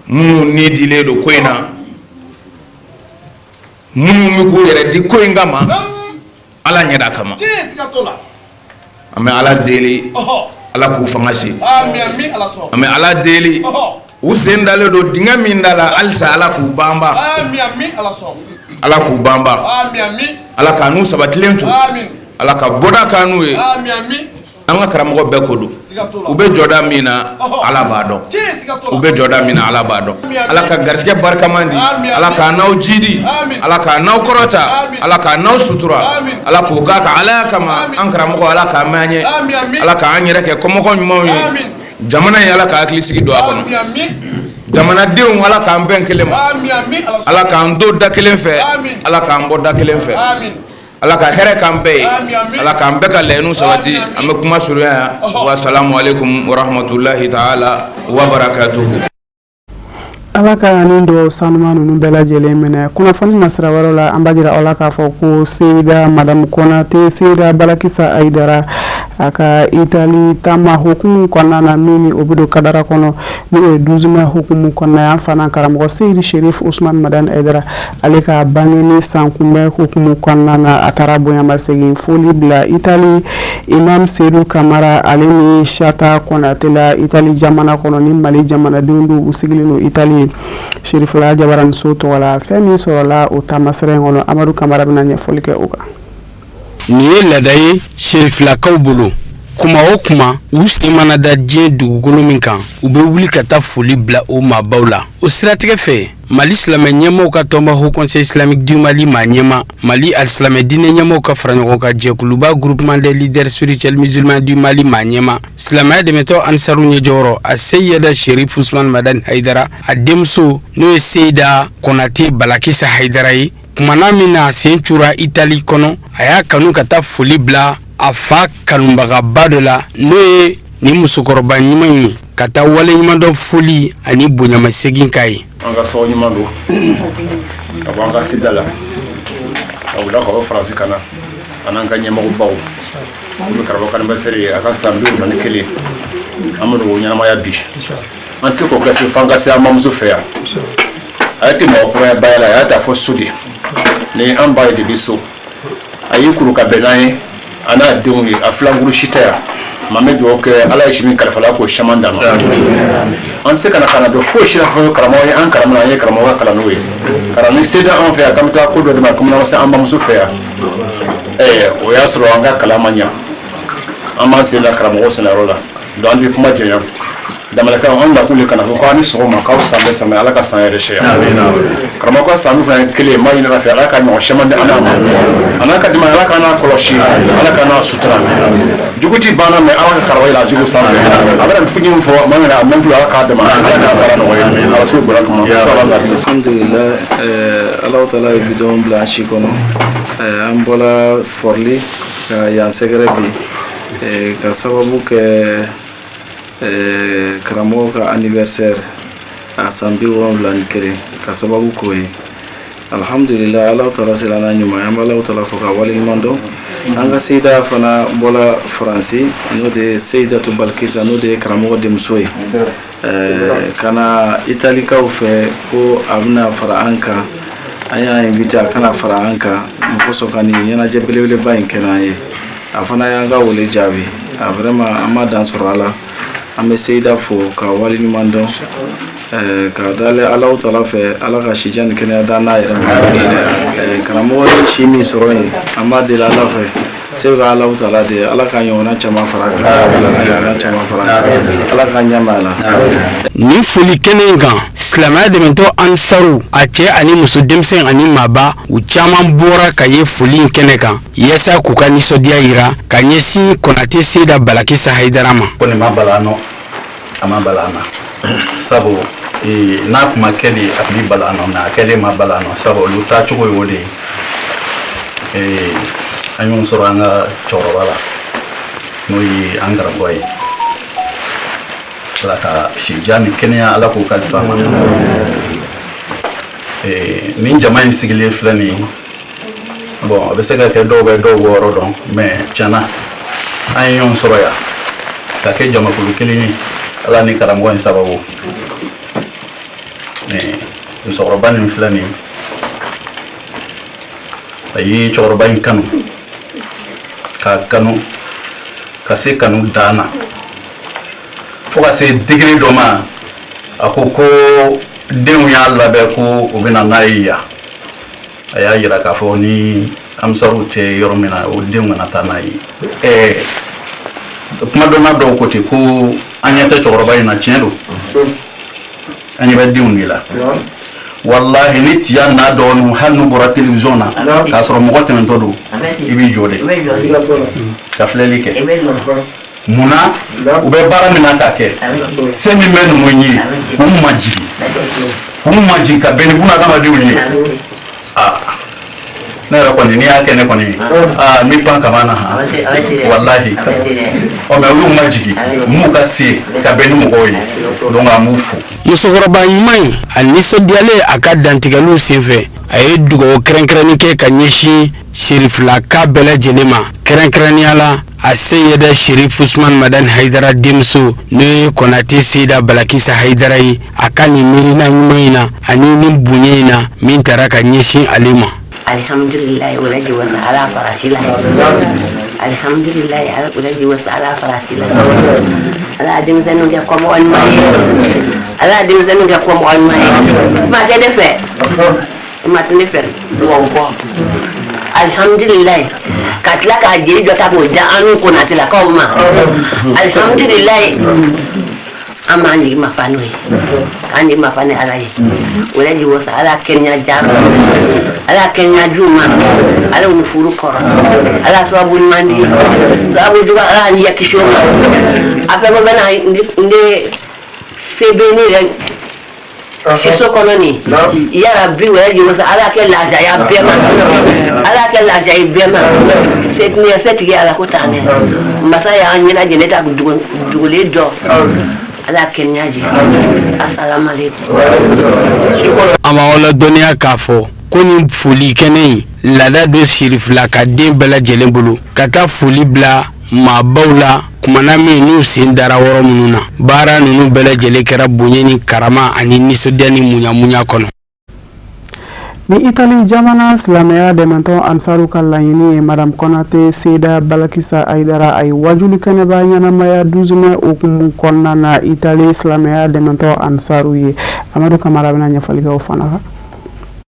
minnu ni dilen don ko in na minnu bɛ k'u yɛrɛ di ko in kama ala ɲɛda kama an bɛ ala deli ala k'u fanga se an bɛ ala deli u sen dalen don dingɛ min da la halisa ala k'u banba ala k'u banba ala k'a n'u sabatilen to ala ka bɔda k'a n'u ye an ka karamɔgɔ bɛɛ ko don u bɛ jɔda min na ala b'a dɔn u bɛ jɔda min na ala b'a dɔn ala ka garisɛgɛ barikaman di ala k'a n'aw jidi ala k'a n'aw kɔrɔta ala k'a n'aw sutura ala k'o k'a ka alaya kama an karamɔgɔ ala k'a mɛn an ye ala k'an yɛrɛ kɛ kɔmɔgɔ ɲumanw ye jamana in ala ka hakili sigi don a kɔnɔ jamanadenw ala k'an bɛn kelen ma ala k'an do da kelen fɛ ala k'an bɔ da kelen fɛ ala ka hɛrɛ k'an bɛɛ ye ala k'an bɛɛ ka laɲiniw sabati an bɛ kuma surunya yan wa salamu alaikum wa rahmatulahi ta'ala wa barakatuhu. Ala ka ani do sanuma ninnu bɛɛ lajɛlen minɛ kunnafoni nasira wɛrɛ la an b'a jira aw la k'a fɔ ko Seyida Madame Konate Seyida Balakisa Aidara a ka Itali taama hukumu kɔnɔna na min ni o bɛ don kadara kɔnɔ n'o ye 12 mai hukumu kɔnɔna yan fana karamɔgɔ Seydi Cherif Ousmane Madane Aidara ale ka bange ni san kunbɛn hukumu kɔnɔna na a taara bonyamasegin foli bila Itali Imam Seydou Kamara ale ni Chata Konate la Itali jamana kɔnɔ ni Mali jamanadenw don u sigilen don Itali Sherifula Jabara muso tɔgɔ la fɛn min sɔrɔla o tamasira in kɔnɔ Amadu Kamara bɛna ɲɛfɔli kɛ o kan. Nin ye laada ye Sherifilakaw bolo kuma o kuma u sen mana da diɲɛ dugukolo min kan u bɛ wuli ka taa foli bila o maabaw la o siratigɛ fɛ Mali silamɛ ɲɛmaaw ka tɔnba Haut Conseil islamique du Mali maa ɲɛma Mali alisilamɛ diinɛ ɲɛmaaw ka fara ɲɔgɔn kan jɛkuluba groupement des leaders spirituels musulmans du Mali maa ɲɛma silamɛya dɛmɛtɔ Ansaru ɲɛjɔyɔrɔ a Seyida Cherif Ousmane Madane Haidara a denmuso n'o ye Seyida Konate Balakisa Haidara ye kumana min na a sen cura Itali kɔnɔ a y'a kanu ka taa foli bila a fa kanubagaba dɔ la n'o ye ni musokɔrɔba ɲuman ye ka taa wale ɲuman dɔ foli ani bonyamasegin k'a ye. An ka sɔgɔ ɲuman don ka bɔ an ka sida la ka wula ka bɔ Faransi ka na an'an ka ɲɛmɔgɔbaw an bɛ karamɔgɔ anniversaire ye a ka san 21 an bɛ o ɲɛnamaya bi an tɛ se k'o kɛ fiyewu f'an ka se an mamuso fɛ yan a ye tɛ mɔgɔ kura ba la a y'a ta fɔ so de ni an ba ye de bi so a y'i kuru ka bɛn n'an ye a n'a denw ye a filanguru si tɛ yan maa bɛ dugawu kɛ ala ye si min kalifa la k'o caman d'a ma an tɛ se ka na ka na dɔn foyi si la fɔ karamɔgɔ ye an karamɔgɔ an ye karamɔgɔ ka kalan n'o ye karamɔgɔ ni se anw fɛ yan k'an bɛ taa ko dɔ de ma komi an ka se an bamuso fɛ yan o y'a sɔrɔ an ka kalan ma ɲa an b'an sen da karamɔgɔ sɛnɛyɔrɔ la donc an tɛ kuma jɛnya damalakaw an nakun de kana fɔ k'aw ni sɔgɔma k'aw san bɛɛ san ala ka san yɛrɛ sɛ karamɔgɔ ka san fana ye kelen maa ɲini fɛ ala ka ɲɔgɔn caman di an n'a ma a n'a ka dima ala ka n'a kɔlɔsi ala ka n'a sutura jugu ti banna mɛ ala ka karamɔgɔ la jugu sanfɛ a bɛna fini min fɔ maa min a mɛn ala k'a dɛmɛ ala k'a baara nɔgɔya ala s'o bɔra kama alhamdulillah ala taala ye bidɔn bila an si kɔnɔ an bɔra fɔrili ka yan sɛgɛrɛ bi ka sababu kɛ karamɔgɔ ka anniversaire a san 71 ka sababu k'o ye alhamdulillah ala taala sera n'a ɲuman an bɛ ala taala fɔ ka wale ɲuman dɔn an ka Seyida fana bɔla Faransi n'o de ye Seyidatu Balkisa n'o de ye karamɔgɔ denmuso ye ka na Italikaw fɛ ko a bɛna fara an kan an y'a invité a kana fara an kan nin kosɔn ka nin ɲɛnajɛ belebeleba in kɛ n'an ye a fana y'an ka wele jaabi a vraiment an ma dan sɔrɔ a la an bɛ Seyida fo ka waleɲuman dɔn ka dale Alahu Taala fɛ Ala ka sijan ni kɛnɛya da n'a yɛrɛ ma karamɔgɔ ye ci min sɔrɔ yen an b'a deli Ala fɛ se ka Alahu Taala de Ala ka ɲɔgɔnna caman fara kan Ala ka ɲɛma a la ni foli kɛnɛ in kan silamɛya dɛmɛtɔ Ansaru a cɛ ani muso denmisɛn ani maaba u caman bɔra ka ye foli in kɛnɛ kan yasa k'u ka nisɔndiya yira ka ɲɛsin Konate Seyida Balakisa Haidara ma ko nin ma bala nɔ a ma bala na sabu n'a kuma kɛli a bi bala nɔ mɛ a kɛli ma bala nɔ sabu olu taa cogo ye o de ye an y'o sɔrɔ an ka cɛkɔrɔba la n'o ye an karamɔgɔ ye Ala ka sijan ni kɛnɛya Ala k'o kalifa ma nin jama in sigilen filɛ nin ye bon a bɛ se ka kɛ dɔw bɛ dɔw bɔ yɔrɔ dɔn mais tiɲɛna an ye ɲɔgɔn sɔrɔ yan ka kɛ jamakulu kelen ye Ala ni karamɔgɔ in sababu musokɔrɔba nin filɛ nin a ye cɛkɔrɔba in kanu ka kanu ka se kanu dan na fo ka se degré dɔ ma a ko ko denw y'a labɛn ko u bɛna n'a ye yan a y'a yira k'a fɔ ni Ansaru tɛ yɔrɔ min na o denw kana taa n'a ye kuma dɔnna dɔw ko ten ko an ɲɛ tɛ cɛkɔrɔba in na tiɲɛ don an ɲɛ bɛ denw de la wallahi ni tiya n'a dɔgɔninw hali n'u bɔra télévision na k'a sɔrɔ mɔgɔ tɛmɛntɔ don i b'i jɔ de ka filɛli kɛ munna u bɛ baara min na k'a kɛ se min bɛ ninnu ye k'u majigin ka bɛn ni buna adamadenw ye ne yɛrɛ kɔni n'i y'a kɛ ne kɔni n bɛ pan kama na wallahi mɛ olu majigin u m'u ka se ka bɛn ni mɔgɔw ye donc an b'u fo. musokɔrɔba ɲuman in a nisɔndiyalen a ka dantigɛliw senfɛ a ye dugawu kɛrɛnkɛrɛnni kɛ ka ɲɛsin serifilaka bɛɛ lajɛlen ma kɛrɛnkɛrɛnnenya la a Seyida Sherif Usman Madan Haidara denmuso n'o ye Konate Seyida Balakisa Haidara ye a ka nin miirina ɲuman in na ani nin bonya in na min taara ka ɲɛsin ale ma. Alhamdulillah ulaji wasa ala farasila alhamdulillah ulaji wasa ala farasila ala dim zanu ga ko mo on mai ala dim zanu ga ko mo on mai ma ke defe ma tene fer wo ko alhamdulillah katla ka jeri do ta ko da anu ko na tila ko ma alhamdulillah amani mafanui ani mafane alai ulaji wasa ala Kenya jama ala Kenya juma ala unufuru kora ala sababu mandi sababu duga ala ni yakishoma afa bana inde sebeni ren siso koloni ya rabbi ulaji wasa ala ke laja ya bema ala ke laja ya bema setni setigi ala ko tane masaya anyina jeneta dugule do ala kenyaji assalamu alaikum ama wala dɔnniya k'a fɔ ko nin foli kɛnɛ in laada don sirifila ka den bɛɛ lajɛlen bolo ka taa foli bila maabaw la kumana min n'u sen dara yɔrɔ minnu na baara ninnu bɛɛ lajɛlen kɛra bonya ni karama ani nisɔndiya ni munyamunya kɔnɔ. Ni Italy jamana silamɛya dɛmɛtɔ Ansaru ka laɲini ye Madame Konate Seyida Balakisa Haidara a ye wajuli kɛnɛba ɲɛnamaya 12 mai okumu kɔnɔna na Italy silamɛya dɛmɛtɔ Ansaru ye Amadu Kamara bɛna ɲɛfɔli kɛ o fana kan.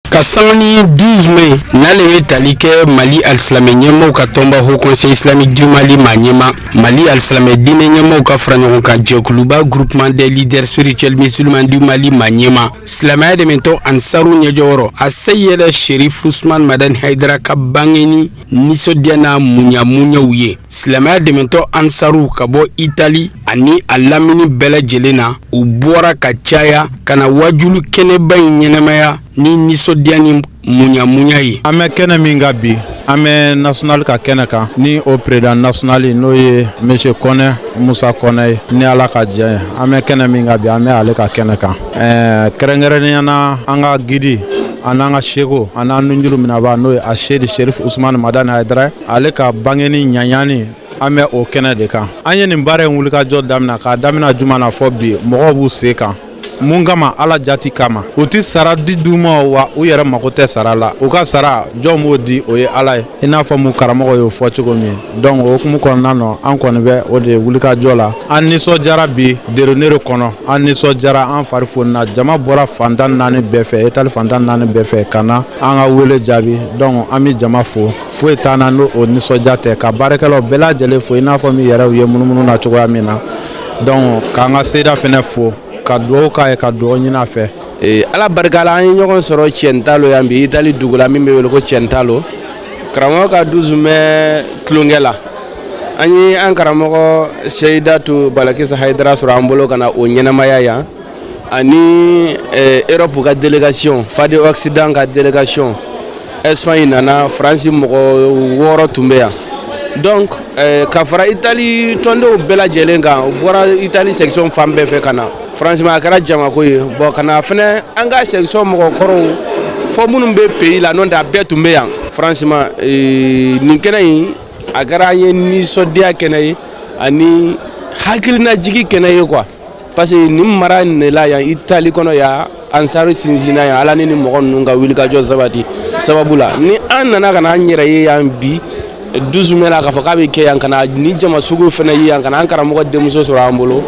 Ka sangani 12 mai n'ale bɛ tali kɛ Mali alisilamɛ ɲɛmɔgɔw ka tɔnba Haut Conseil islamique du Mali ma ɲɛma Mali alisilamɛ diinɛ ɲɛmɔgɔw ka fara ɲɔgɔn kan jɛkuluba groupement des leaders spirituels musulmans du Mali ma ɲɛma silamɛya dɛmɛtɔ Ansaru ɲɛjɔyɔrɔ a Seyida Sherif Usman Madan Haidara ka bangeni nisɔndiya n'a munyamunyaw ye silamɛya dɛmɛtɔ Ansaru ka bɔ Italy ani a lamini bɛɛ lajɛlen na u bɔra ka caya ka na wajulu kɛnɛba in ɲɛnamaya ni nisɔndiya ni munyamunya ye. An bɛ kɛnɛ min kan bi an bɛ national ka kɛnɛ kan ni o président national n'o ye monsieur Kɔnɛ Musa Kɔnɛ ye ni Ala ka diɲɛ ye an bɛ kɛnɛ min kan bi an bɛ ale ka kɛnɛ kan kɛrɛnkɛrɛnnenya na an ka gidi an'an ka seko an'an nunjuru minaba n'o ye a Seydi Sherif Usman Madan Haidara ale ka bangeni ɲaɲani an bɛ o kɛnɛ de kan an ye nin baara in wulikajɔ daminɛ k'a daminɛ juma na fɔ bi mɔgɔw b'u se kan mun kama ala jati kama u ti sara di duma wa u yɛrɛ mago tɛ sara la u ka sara jɔn b'o di o ye ala ye i n'a fɔ mun karamɔgɔ y'o fɔ cogo min donc o hukumu kɔnɔna na an kɔni bɛ o de wulikajɔ la an nisɔndiyara bi Deronero kɔnɔ an nisɔndiyara an fari fonina jama bɔra fantan 4 bɛɛ fɛ etali fantan 4 bɛɛ fɛ ka na an ka wele jaabi donc an bɛ jama fo foyi t'an na n'o nisɔndiya tɛ ka baarakɛlaw bɛɛ lajɛlen fo i n'a fɔ min yɛrɛ u ye munumunu na cogoya min na donc k'an ka seda fɛnɛ fo ka dugawu k'a ye ka dugawu ɲini a fɛ. Ala barika la an ye ɲɔgɔn sɔrɔ Tientalo yan bi Itali dugu la min bɛ wele ko Tientalo karamɔgɔ ka 12 mai tulonkɛ la an ye an karamɔgɔ Seyidatu Balakisa Hayidara sɔrɔ an bolo ka na o ɲɛnamaya yan ani Europe ka délégation Fadi Occident ka délégation Espagne nana France mɔgɔ 6 tun bɛ yan donc ka fara Itali tɔndenw bɛɛ lajɛlen kan u bɔra Itali section fan bɛɛ fɛ ka na franchement a kɛra jamako ye bon kana fɛnɛ an ka section mɔgɔkɔrɔw fɔ minnu bɛ pays la n'o tɛ a bɛɛ tun bɛ yan franchement nin kɛnɛ in a kɛra an ye nisɔndiya kɛnɛ ye ani hakilinajigi kɛnɛ ye quoi parce que nin mara nin de la yan Itali kɔnɔ yan Ansari sinsinna yan ala ni mɔgɔ ninnu ka wulikajɔ sabati sababu la ni an nana ka na an yɛrɛ ye yan bi 12 mai la k'a fɔ k'a bɛ kɛ yan ka na ni jama sugu fɛnɛ ye yan ka na an karamɔgɔ denmuso sɔrɔ an bolo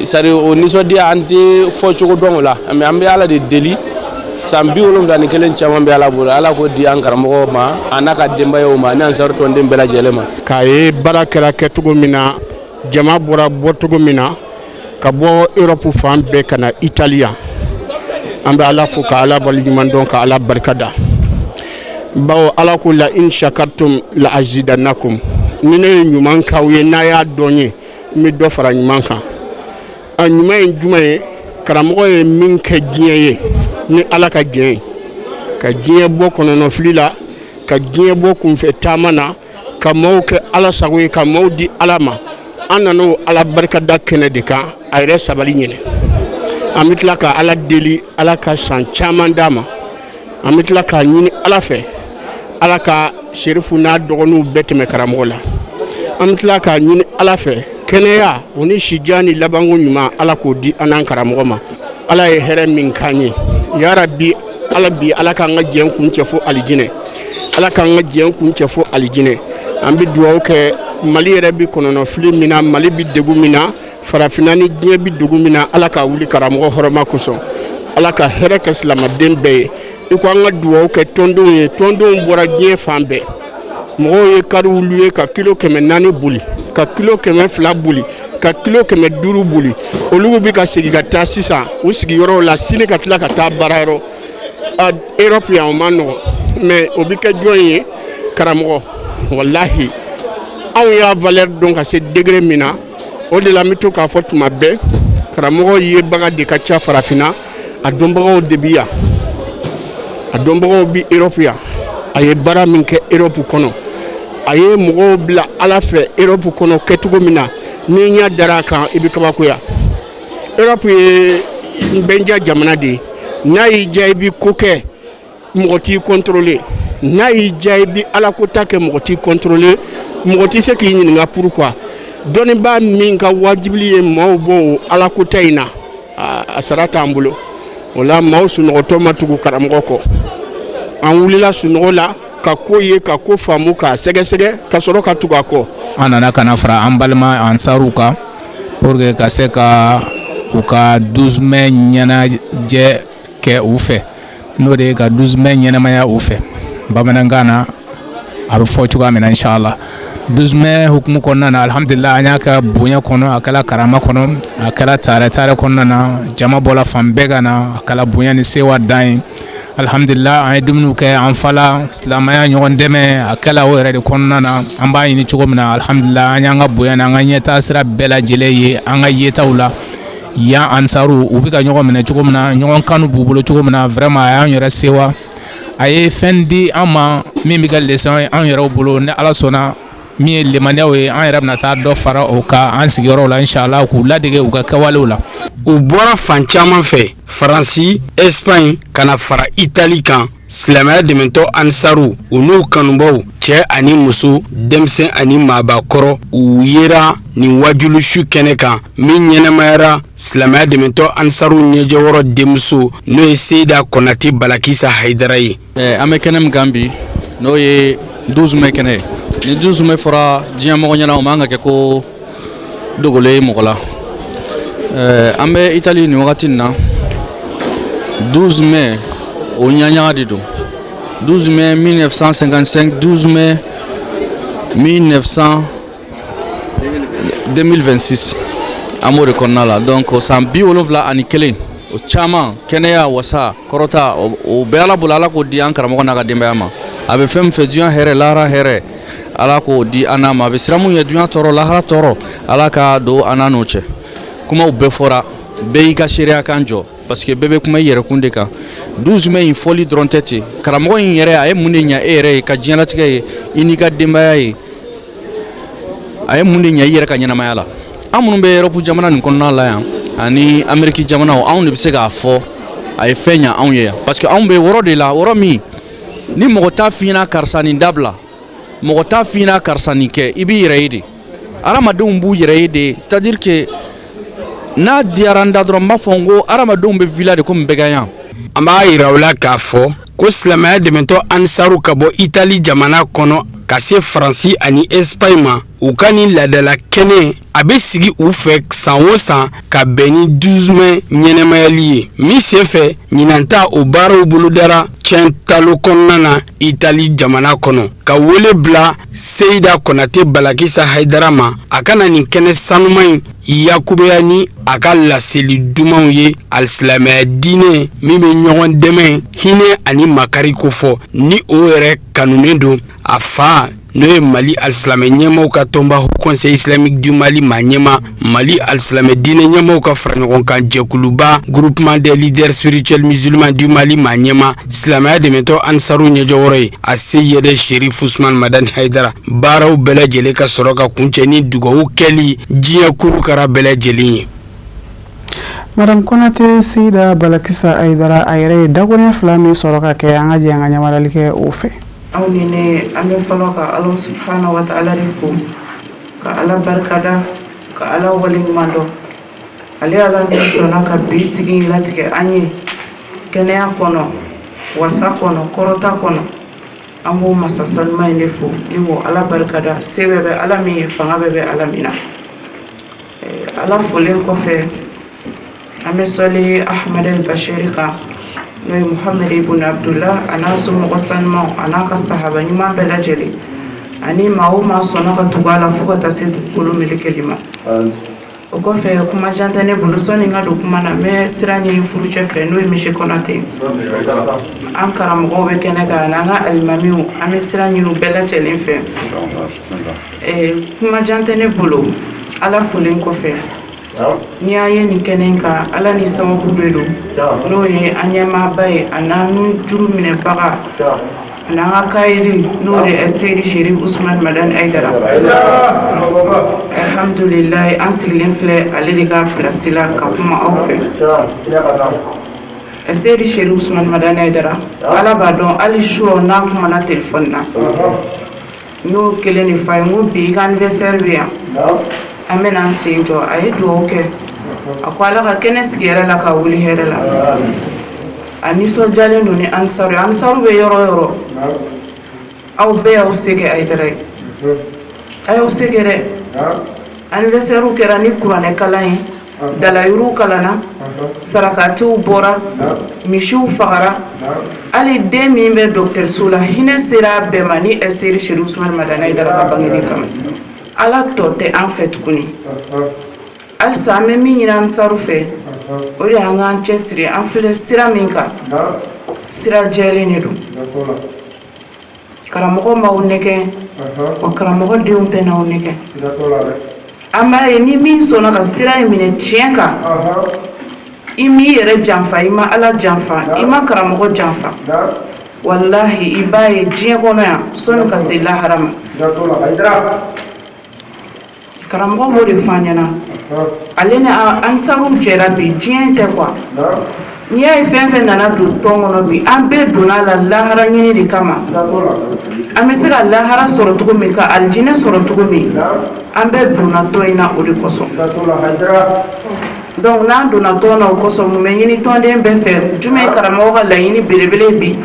sari o nisɔndiya an tɛ fɔ cogo dɔn o la mais an bɛ ala de deli san 71 caman bɛ ala bolo ala k'o di an karamɔgɔ ma a n'a ka denbayaw ma ani Ansari tɔnden bɛɛ lajɛlen ma. k'a ye baara kɛra kɛcogo min na jama bɔra bɔcogo min na ka bɔ Europe fan bɛɛ ka na Itali yan an bɛ ala fo ka ala waleɲuman dɔn ka ala barika da bawo ala ko la in shakartum la azidannakum ni ne ye ɲuman k'aw ye n'a y'a dɔn ye n bɛ dɔ fara ɲuman kan a ɲuman ye jumɛn ye karamɔgɔ ye min kɛ diɲɛ ye ni ala ka diɲɛ ye ka diɲɛ bɔ kɔnɔnɔfili la ka diɲɛ bɔ kunfɛ taama na ka maaw kɛ ala sago ye ka maaw di ala ma an nana o ala barikada kɛnɛ de kan a yɛrɛ sabali ɲinɛ an bɛ tila ka ala deli ala ka san caman d'a ma an bɛ tila k'a ɲini ala fɛ ala ka serifu n'a dɔgɔninw bɛɛ tɛmɛ karamɔgɔ la an bɛ tila k'a ɲini ala fɛ kɛnɛya o ni sidiya ni labanko ɲuman ala k'o di an n'an karamɔgɔ ma ala ye hɛrɛ min k'an ye yarabi ala k'an ka diɲɛ kun cɛ fo alijinɛ ala k'an ka diɲɛ kun cɛ fo alijinɛ an bɛ dugawu kɛ mali yɛrɛ bi kɔnɔnɔfili min na mali bi degun min na farafinna ni diɲɛ bi degun min na ala ka wuli karamɔgɔ hɔrɔma kosɔn ala ka hɛrɛ kɛ silamɛden bɛɛ ye i ko an ka dugawu kɛ tɔndenw ye tɔndenw bɔra diɲɛ fan bɛɛ mɔgɔw ye kari wulu ye ka kilo 400 boli ka kilo 200 boli ka kilo 500 boli olu bɛ ka segin ka taa sisan u sigiyɔrɔw la sini ka tila ka taa baarayɔrɔ Europe yan o man nɔgɔ mais o bɛ kɛ jɔn ye karamɔgɔ walahi anw y'a valeur dɔn ka se degré min na o de la n bɛ to k'a fɔ tuma bɛɛ karamɔgɔ ye baga de ka ca farafinna a dɔnbagaw de bɛ yan a dɔnbagaw bɛ Europe yan a ye baara min kɛ Europe kɔnɔ a ye mɔgɔw bila ala fɛ Europe kɔnɔ kɛcogo min na ni ɲɛ dara a kan i bɛ kabakoya Europe ye bɛnja jamana de ye n'a y'i diya i bɛ ko kɛ mɔgɔ t'i contrôler n'a y'i diya i bɛ ala ko ta kɛ mɔgɔ t'i contrôler mɔgɔ tɛ se k'i ɲininka pourquoi dɔnnibaa min ka wajibili ye maaw bɔ o ala ko ta in na a sara t'an bolo o la maaw sunɔgɔtɔ ma tugu karamɔgɔ kɔ an wulila sunɔgɔ la ka ko ye ka ko faamu k'a sɛgɛsɛgɛ ka sɔrɔ ka tugu a kɔ. an nana ka na fara an balima Ansariw kan pour que ka se ka u ka 12 mai ɲɛnajɛ kɛ u fɛ n'o de ye ka 12 mai ɲɛnamaya u fɛ bamanankan na a bɛ fɔ cogoya min na inshallah 12 mai hukumu kɔnɔna na alhamdulillah an y'a kɛ bonya kɔnɔ a kɛra karama kɔnɔ a kɛra taarɛ kɔnɔna na jama bɔra fan bɛɛ ka na a kɛra bonya ni sewa dan ye alhamdulillah an ye dumuniw kɛ an fala silamɛya ɲɔgɔn dɛmɛ a kɛla o yɛrɛ de kɔnɔna na an b'a ɲini cogo min na alhamdulillah an y'an ka bonya n'an ka ɲɛtaa sira bɛɛ lajɛlen ye an ka yetaw la yan Ansariw u bɛ ka ɲɔgɔn minɛ cogo min na ɲɔgɔn kanu b'u bolo cogo min na vraiment a y'an yɛrɛ sewa a ye fɛn di an ma min bɛ kɛ leçon ye an yɛrɛw bolo ni ala sɔnna min ye limaniyaw ye an yɛrɛ bɛna taa dɔ fara o kan an sigiyɔrɔw la inshallah k'u ladege u ka kɛwalew la. u bɔra fan caman fɛ Faransi Espagne kana fara Itali kan silamɛya dɛmɛtɔ ansaru u n'u kanubaw cɛ ani muso denmisɛn ani maabakɔrɔ u yera nin wajulu su kɛnɛ kan min ɲɛnamayara silamɛya dɛmɛtɔ ansaru ɲɛjɛwɔrɔ denmuso n'o ye Seyida Konate Balakisa Haidara ye. An bɛ kɛnɛ min kan bi n'o ye 12 mai kɛnɛ ye. Ni 12 mai fɔra diɲɛ mɔgɔ ɲɛna o man ka kɛ ko dogolen ye mɔgɔ la. An bɛ Itali nin wagati in na 12 mai o ɲaɲaga de don. 12 mai 1955, 12 mai 2026 an b'o de kɔnɔna la. Donc san 71 o caman kɛnɛya wasa kɔrɔta o bɛɛ Ala bolo Ala k'o di an karamɔgɔ n'a ka denbaya ma. A bɛ fɛn min fɛ diɲɛ hɛrɛ lahara hɛrɛ Ala k'o di an n'a ma. A bɛ siran mun ye diɲɛ tɔɔrɔ lahara tɔɔrɔ Ala ka don an n'a n'o cɛ. Kumaw bɛɛ fɔra bɛɛ y'i ka seereya kan jɔ parce que bɛɛ bɛ kuma i yɛrɛkun de kan. 12 mai in fɔli dɔrɔn tɛ ten. Karamɔgɔ in yɛrɛ a ye mun de ɲɛ e yɛrɛ ye ka diɲɛlatigɛ ye i n'i ka denbaya ye. A ye mun de ɲɛ i yɛrɛ ka ɲɛnamaya la. An minnu bɛ Europe jamana nin kɔnɔna la yan ani Amérique jamanaw anw de bɛ se k'a fɔ a ye fɛn ɲɛ anw ye yan parce que anw bɛ wɔrɔ de la wɔrɔ min ni mɔgɔ t'a f'i ɲɛna karisa nin dabila mɔgɔ t'a f'i ɲɛna karisa nin kɛ i b'i yɛrɛ ye de. Adamadenw b'u yɛrɛ ye de c'est à dire que n'a diyara n da dɔrɔn n b'a fɔ n ko adamadenw bɛ villa de komi bɛɛ ka yan. An b'a yira u la k'a fɔ ko silamɛya dɛmɛtɔ ansaru ka bɔ Itali jamana kɔnɔ ka se Faransi ani Espagne ma u ka ni ladala kɛnɛ a bɛ sigi u fɛ san o san ka bɛn ni 12 mai ɲɛnɛmayali ye min senfɛ ɲinan ta o baaraw bolodara tiɲɛ talo kɔnɔna na Itali jamana kɔnɔ ka wele bila Seyida Konate Balakisa Haidara ma a kana nin kɛnɛ sanuman in yakubeya ni a ka laseli dumanw ye alisilamɛya diinɛ min bɛ ɲɔgɔn dɛmɛ hinɛ ani makari ko fɔ ni o yɛrɛ kanunen don a fa n'o ye Mali alisilamɛ ɲɛmaw ka tɔnba Haut Conseil Islamique du Mali maa ɲɛma Mali alisilamɛ diinɛ ɲɛmaw ka fara ɲɔgɔn kan jɛkuluba Groupement des leaders spirituels musulmans du Mali maa ɲɛma silamɛya dɛmɛtɔ ansaru ɲɛjɔwɔrɔ ye a se yɛrɛ Sherif Usman Madani Haidara baaraw bɛɛ lajɛlen ka sɔrɔ ka kuncɛ ni dugawu kɛli diɲɛ kurukara bɛɛ lajɛlen ye. Madame Konate Seyida Balakisa Haidara a yɛrɛ ye dagoɲɛ 2 min sɔrɔ ka kɛ an ka jɛ an ka ɲamarali kɛ o fɛ. Aw ni ne an bɛ fɔlɔ ka Ala subhanahu wa ta'ala de fo ka Ala barikada ka Ala waleɲuman dɔn ale Ala min sɔnna ka bi sigi latigɛ an ye kɛnɛya kɔnɔ wasa kɔnɔ kɔrɔta kɔnɔ an b'o masa sanuman in de fo ni ko Ala barikada se bɛɛ bɛ Ala min ye fanga bɛɛ bɛ Ala min na Ala folen kɔfɛ an bɛ sɔli Ahmad al-Bashiri kan n'o ye Muhammed ibn Abdullah a n'a somɔgɔ sanumanw a n'a ka sahaba ɲuman bɛɛ lajɛlen ani maa o maa sɔnna ka tugu a la fo ka taa se dugukolo melekeli ma o kɔfɛ kuma jan tɛ ne bolo sɔnni n ka don kuma na n bɛ sira ɲini furucɛ fɛ n'o ye Misi Konate an karamɔgɔw bɛ kɛnɛ kan n'an ka alimamiw an bɛ sira ɲini u bɛɛ lajɛlen fɛ kuma jan tɛ ne bolo Ala folen kɔfɛ ni y'a ye nin kɛnɛ kan Ala ni sababu de don n'o ye an ɲɛmaaba ye a n'an juru minɛbaga a n'an ka kayiri n'o de ye Seydi Sherif Usman Madani Haidara alhamdulilayi an sigilen filɛ ale de ka filasi la ka kuma aw fɛ Seydi Sherif Usman Madani Haidara Ala b'a dɔn hali su n'a kumana telefɔni na n y'o kelen de f'a ye n ko bi i ka anniversaire bɛ yan an bɛna an sen jɔ a ye dugawu kɛ a ko Ala ka kɛnɛ sigi yɛrɛ la ka wuli hɛrɛ la a nisɔndiyalen don ni ansaru bɛ yɔrɔ o yɔrɔ aw bɛɛ y'aw se kɛ Haidara ye a y'aw se kɛ dɛ anniversaire kɛra ni kuranɛ kalan ye dalayuru kalanna sarakatiw bɔra misiw fagara hali den min bɛ dɔgɔtɔrɔso la hinɛ sera bɛɛ ma ni Seydi Sherif Usman Madani Haidara ka bangeli kama Ala tɔ tɛ an fɛ tuguni halisa an bɛ min ɲini ansaru fɛ o de y'an k'an cɛsiri an filɛ sira min kan sira jɛlen de don karamɔgɔ m'aw nɛgɛn wa karamɔgɔ denw tɛ n'aw nɛgɛn an b'a ye ni min sɔnna ka sira in minɛ tiɲɛ kan i m'i yɛrɛ janfa i ma Ala janfa i ma karamɔgɔ janfa walahi i b'a ye diɲɛ kɔnɔ yan sɔnni ka se lahara ma karamɔgɔ b'o de f'an ɲɛna ale ni ansaru jɛra bi diɲɛ tɛ quoi n'i y'a ye fɛn fɛn nana don tɔn kɔnɔ bi an bɛɛ donna la lahara ɲini de kama an bɛ se ka lahara sɔrɔ cogo min ka alijinɛ sɔrɔ cogo min an bɛɛ donna tɔn in na o de kosɔn donc n'an donna tɔn na o kosɔn mun bɛ ɲini tɔnden bɛɛ fɛ jumɛn ye karamɔgɔ ka laɲini belebele bi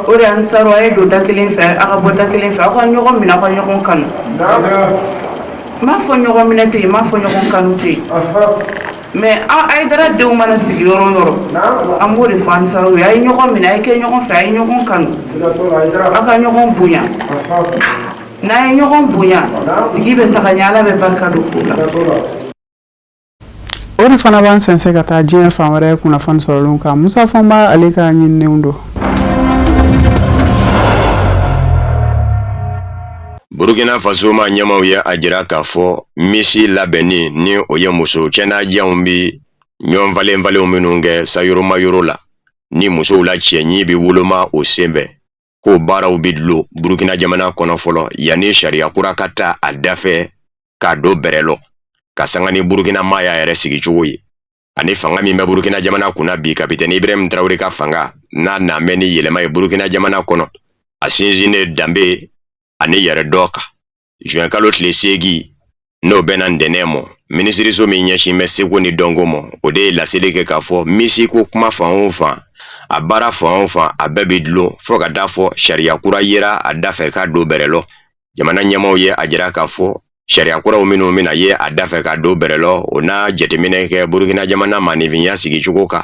o de ye Ansaru a ye don da kelen fɛ a ka bɔ da kelen fɛ aw ka ɲɔgɔn minɛ aw ka ɲɔgɔn kanu n m'a fɔ ɲɔgɔn minɛ tɛ yen n m'a fɔ ɲɔgɔn kanu tɛ yen mais Ayidara denw mana sigi yɔrɔ o yɔrɔ an b'o de fɔ Ansaru ye a ye ɲɔgɔn minɛ a ye kɛ ɲɔgɔn fɛ a ye ɲɔgɔn kanu aw ka ɲɔgɔn bonya n'a ye ɲɔgɔn bonya sigi bɛ taga ɲɛ Ala bɛ barika don ko la. O de fana b'an sɛnsɛn ka taa diɲɛ fan wɛrɛ kunnafoni sɔrɔlenw kan Musa Fɔnba ale ka ɲininenw don. Burkina Faso ma ɲɛmaw ye a jira k'a fɔ misi labɛnni ni o ye muso kɛnɛjɛnw bi ɲɔgɔn falen minnu kɛ sayɔrɔmayɔrɔ la ni musow la cɛɲi bi woloma o senbɛ ko baaraw bi dulon Burkina jamana kɔnɔ fɔlɔ yanni sariya kura ka taa a dafɛ k'a don bɛrɛ lɔ ka sanga ni Burkina maya yɛrɛ sigi cogo ye ani fanga min bɛ Burkina jamana kunna bi kapitɛni Ibrahim Traoré ka fanga n'a namɛ ni yɛlɛma ye Burkina jamana kɔnɔ a sinsinnen danbe ani yɛrɛ dɔ kan juin kalo tile 8 n'o bɛna ntɛnɛn mɔ minisiriso min ɲɛsin bɛ seko ni dɔnko mɔ o de ye laseli kɛ k'a fɔ misi ko kuma fan o fan a baara fan o fan a bɛɛ bi dulon fo ka taa fɔ sariya kura yera a dafɛ k'a don bɛrɛ lɔ jamana ɲɛmaw ye a jira k'a fɔ sariya kuraw minnu bɛna ye a dafɛ k'a don bɛrɛ lɔ o n'a jateminɛ kɛ Burkina jamana maanifinya sigi cogo kan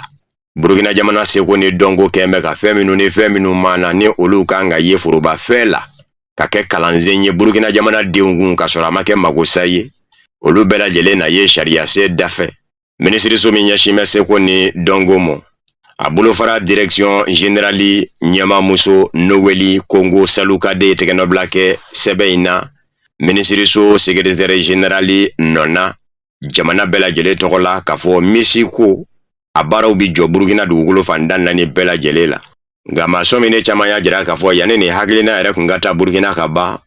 Burkina jamana seko ni dɔnko kɛn bɛ ka fɛn minnu maana ni olu kan ka ye foroba fɛn la ka kɛ kalansen ye Burkina jamana denw kun ka sɔrɔ a ma kɛ magosa ye olu bɛɛ lajɛlen na ye sariya se dafɛ minisiriso min ɲɛsin bɛ seko ni dɔnko mɔ a bolofara direction générale ɲɛmamuso Noeli Kongo Salukade tɛgɛnɔbila kɛ sɛbɛn in na minisiriso secrétaire général nɔna jamana bɛɛ lajɛlen tɔgɔ la k'a fɔ misi ko a baaraw bi jɔ Burkina dugukolo fan da naani bɛɛ lajɛlen la nka masɔn min ne caman y'a jira k'a fɔ yanni nin hakilina yɛrɛ kun ka taa Burkina ka ban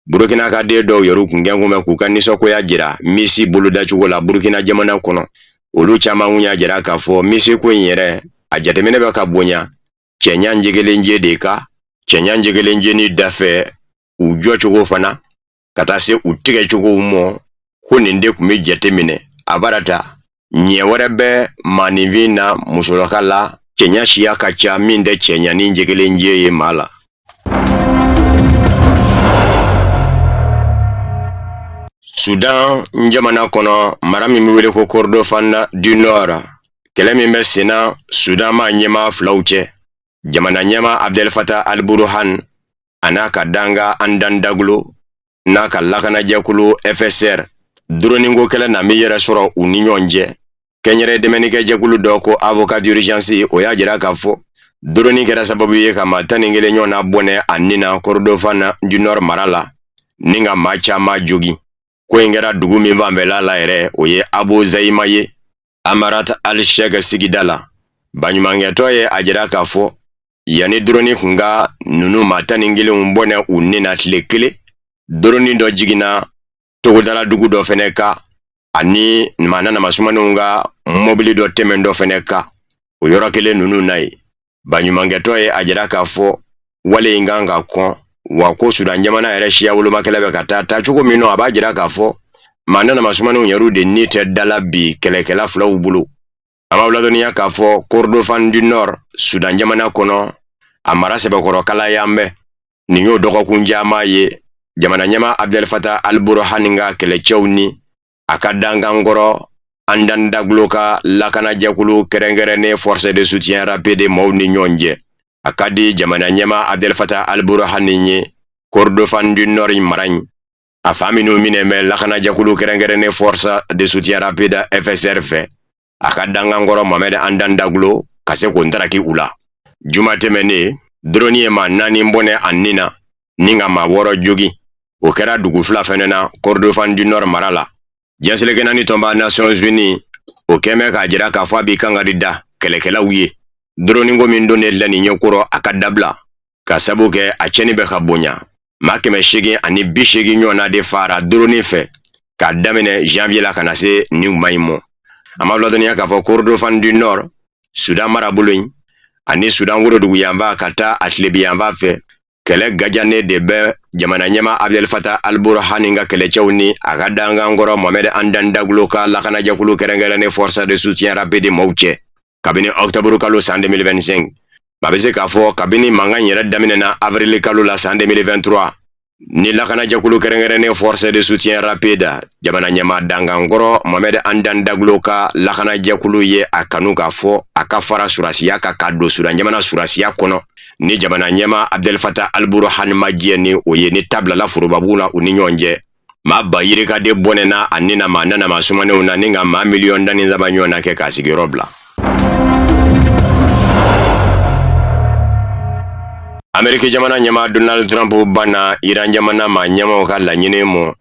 Burkina ka den dɔw yɛrɛ kun gɛn kun bɛ k'u ka nisɔngoya jira misi bolodacogo la Burkina jamana kɔnɔ olu caman kun y'a jira k'a fɔ misi ko in yɛrɛ a jateminɛ bɛ ka bonya cɛɲa njɛgelenje de ka cɛɲa njɛgelenje ni dafɛ u jɔcogo fana ka taa se u tigɛcogow mɔ ko nin de kun bɛ jateminɛ a barata ɲɛ wɛrɛ bɛ maanifin na musolaka la cɛɲa siya ka ca min tɛ cɛɲa ni njɛgelenje ye maa la. Sudan jamana kɔnɔ mara min bɛ wele ko Kordofan du Nord kɛlɛ min bɛ senna Sudan ma ɲɛma filaw cɛ jamana ɲɛma Abdel Fattah al-Burhan a n'a ka danga Andan Daglo n'a ka lakanajɛkulu FSR droningo kɛlɛ na mi yɛrɛ sɔrɔ u ni ɲɔgɔn cɛ kɛnyɛrɛ dɛmɛnikɛ jɛkulu dɔ ko avocat d'urgence o y'a jira k'a fɔ droni kɛra sababu ye ka maa 11 ɲɔgɔn na bɔnɛ a nina Kordofan du Nord mara la ni ka maa caman jogi ko in kɛra dugu min b'an bɛɛ la yɛrɛ o ye Abu Zaima ye Amarat al-Sheikh sigida la baɲumankɛtɔ ye a jira k'a fɔ yanni droni kun ka nunu maa 11 bɔnɛ u nina tile kelen droni dɔ jiginna togodala dugu dɔ fɛnɛ ka ani maana namasumanenw ka mobili dɔ tɛmɛn dɔ fɛnɛ ka o yɔrɔ kelen nunu na ye baɲumankɛtɔ ye a jira k'a fɔ wale in kan ka kɔn wa ko Sudan jamana yɛrɛ siya wolomakɛlɛ bɛ ka taa cogo min a b'a jira k'a fɔ maana namasumanenw yɛrɛ de ni tɛ dala bi kɛlɛkɛla filaw bolo a ma ladɔnniya k'a fɔ Kordofan du Nord Sudan jamana kɔnɔ a mara sɛbɛkɔrɔ kala yan bɛ nin y'o dɔgɔkun caman ye jamana ɲɛma Abdel Fattah al-Burhan ka kɛlɛcɛw ni a ka dangankɔrɔ Andan Daglo ka lakanajɛkulu kɛrɛnkɛrɛnnen force de soutien rapide maaw ni ɲɔgɔn cɛ a ka di jamana ɲɛma Abdel Fattah al-Burhan ye Kordofan du Nord mara in a fa minnu minɛ bɛ lakanajɛkulu kɛrɛnkɛrɛnnen force de soutien rapide FSR fɛ a ka dangankɔrɔ Mohamed Andan Daglo ka se k'o ntaraki u la juma tɛmɛnen drone ye maa 4 bɔnɛ a nin na ni ka maa 6 jogi o kɛra dugu fila fɛnɛ na Kordofan du Nord mara la jɛnseleke naani tɔnba Nations Unies o kɛmɛ k'a jira k'a fɔ a b'i kangari da kɛlɛkɛlaw ye droningo min don ne la nin ɲɛkɔrɔ a ka dabila ka sabu kɛ a cɛni bɛ ka bonya maa 880 ɲɔgɔn na de fara drone fɛ k'a daminɛ janvier la ka na se nin ma in mɔ a ma ladɔnniya k'a fɔ Kordofan du Nord Sudan marabolo in ani Sudan worodugu yanfa ka taa a tilebi yanfa fɛ kɛlɛ gajane de bɛ jamana ɲɛma Abdel Fattah al-Burhan ka kɛlɛcɛw ni a ka dangankɔrɔ Mohamed Hamdan Daglo ka lakanajɛkulu kɛrɛnkɛrɛnnen Forces de soutien rapide maaw cɛ kabini octobre kalo san 2025 ba bɛ se k'a fɔ kabini mankan yɛrɛ daminɛna avril kalo la san 2023 ni lakanajɛkulu kɛrɛnkɛrɛnnen Forces de soutien rapide jamana ɲɛma dangankɔrɔ Mohamed Hamdan Daglo ka lakanajɛkulu ye a kanu k'a fɔ a ka fara surasiya ka don Sudan jamana surasiya kɔnɔ ni jamana ɲɛma Abdel Fattah al-Burhan ma jɛ ni o ye ni tabilala forobabu la u ni ɲɔgɔn cɛ maa ba yirikade bɔnɛna a ninama nanama sumanenw na ni ka maa miliyɔn dani saba ɲɔgɔn na kɛ k'a sigiyɔrɔ bila. Amerika jamana ɲɛma Donald Trump banna Iran jamana ma ɲɛmaw ka laɲini mɔ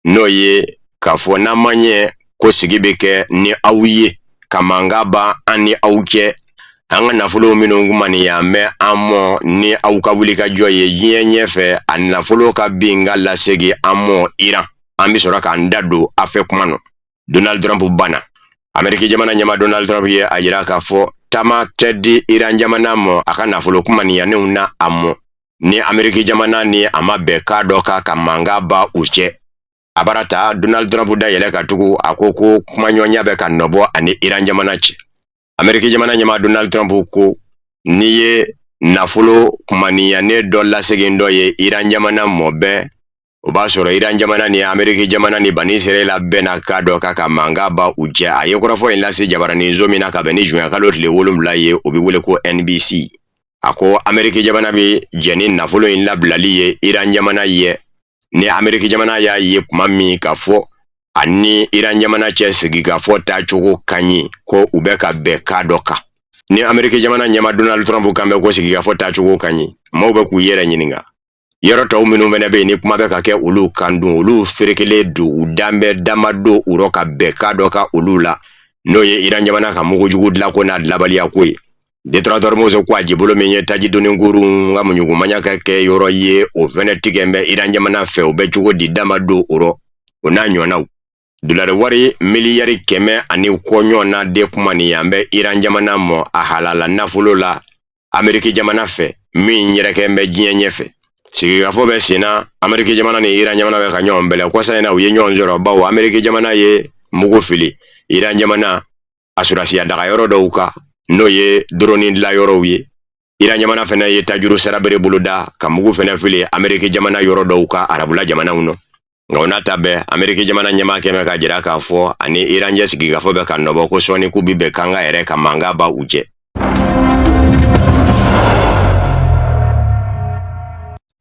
n'o ye k'a fɔ n'an ma ɲɛ ko sigi bɛ kɛ ni aw ye ka mankan ban an ni aw cɛ an ka nafolo minnu kumani ya mɛ an mɔ ni aw ka wuli ka jɔ ye diɲɛ ɲɛfɛ a nafolo ka bin ka lasegi an mɔ Iran an bɛ sɔrɔ k'an da don a fɛ kuma nɔ Donald Trump banna Amerika jamana ɲɛma Donald Trump ye a jira k'a fɔ taama tɛ di Iran jamana mɔ a ka nafolo kumaniyanenw na a mɔ ni Amerika jamana ni a ma bɛn ka dɔ ka mankan ba u cɛ a barata Donald Trump da yɛlɛ ka tugu a ko kumaɲɔgɔnya bɛ ka nɔbɔ ani Iran jamana cɛ Amerika jamana ɲɛma Donald Trump ko ni ye nafolo kumaniyanen dɔ lasegin dɔ ye Iran jamana mɔ bɛɛ o b'a sɔrɔ Iran jamana ni Amerika jamana ni Bani Israel bɛna ka dɔ ka mankan ba u cɛ a ye kɔrɔfɔ in lase jabaranin zo min na ka bɛn ni juin kalo tile 7 ye o bɛ wele ko NBC a ko Amerika jamana bɛ jɛ ni nafolo in labilali ye Iran jamana ye ni Amerika jamana y'a ye kuma min ka fɔ ani Iran jamana cɛ sigi ka fɔ taacogo ka ɲi ko u bɛ ka bɛn ka dɔ kan ni Amerika jamana ɲɛma Donald Trump kan bɛ ko sigi ka fɔ taacogo ka ɲi maaw bɛ k'u yɛrɛ ɲininka yɔrɔ tɔw minnu fɛnɛ bɛ yen ni kuma bɛ ka kɛ olu kan dun olu ferekelen don u danbɛ dama don u rɔ ka bɛn ka dɔ ka olu la n'o ye Iran jamana ka mugujugu dilan ko n'a dilabaliya ko ye Détrateur Mose ko a jibolo min ye taji doni guru nga muɲugumanya ka kɛ yɔrɔ ye o fɛnɛ tigɛ bɛ Iran jamana fɛ o bɛ cogo di dama don o rɔ o n'a ɲɔnaw dolari wari miliyari 100 ani kɔ ɲɔgɔn na de kuma ni yan bɛ Iran jamana mɔ a halala nafolo la Amerika jamana fɛ min yɛrɛkɛ bɛ diɲɛ ɲɛfɛ sigikafɔ bɛ senna Amerika jamana ni Iran jamana bɛ ka ɲɔgɔn bɛlɛ kɔsa in na u ye ɲɔgɔn sɔrɔ bawo Amerika jamana ye mugu fili Iran jamana a surasiya daga yɔrɔ dɔw kan n'o ye drone dilan yɔrɔw ye Iran jamana fɛnɛ ye tajuru sarabere boloda ka mugu fɛnɛ fili Amerika jamana yɔrɔ dɔw kan arabula jamanaw nɔ nka o n'a ta bɛɛ Amerika jamana ɲɛmaa kɛmɛ ka jira k'a fɔ ani Iran cɛ sigikafɔ bɛ ka nɔbɔ ko sɔɔni k'u bi bɛn kanga yɛrɛ ka mankan ba u cɛ.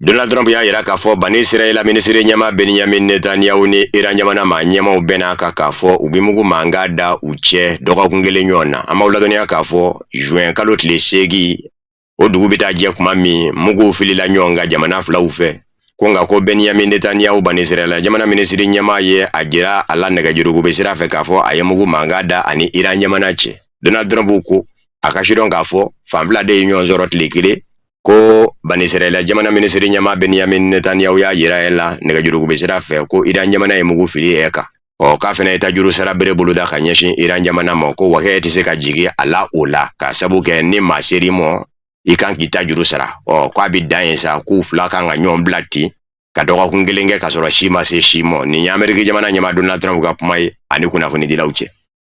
Donald Trump y'a yira k'a fɔ Bani Israel minisiri ɲɛmaa Benjamin Netanyahu ni Iran jamana ma ɲɛmaaw bɛn'a kan k'a fɔ u bi mugu mankan da u cɛ dɔgɔkun kelen ɲɔgɔn na an b'aw ladɔnniya k'a fɔ juin kalo tile 8 o dugu bɛ taa jɛ kuma min muguw filila ɲɔgɔn kan jamana filaw fɛ ko nka ko Benjamin Netanyahu Bani Israel jamana minisiri ɲɛmaa ye a jira a la nɛgɛjurugu bɛ sira fɛ k'a fɔ a ye mugu mankan da ani Iran jamana cɛ Donald Trump ko a ka sidɔn k'a fɔ fan fila de ye ɲɔgɔn sɔrɔ tile kelen ko Bani Israel jamana minisiri ɲɛmaa Benjamin Netanyahu y'a yira la nɛgɛjurugu bɛ sira fɛ ko Iran jamana ye mugu fili ɛ kan k'a fɛnɛ ye tajuru sara bere boloda ka ɲɛsin Iran jamana ma ko wakɛ tɛ se ka jigi a la o la ka sabu kɛ ni maa seri mɔ I kan k'i ta juru sara k'a bɛ dan yen sa k'u fila kan ka ɲɔgɔn bila ten ka dɔgɔkun kelen kɛ ka sɔrɔ si ma se si mɔ nin ye Amerika jamana ɲɛmaa Donald Trump ka kuma ye ani kunnafonidilaw cɛ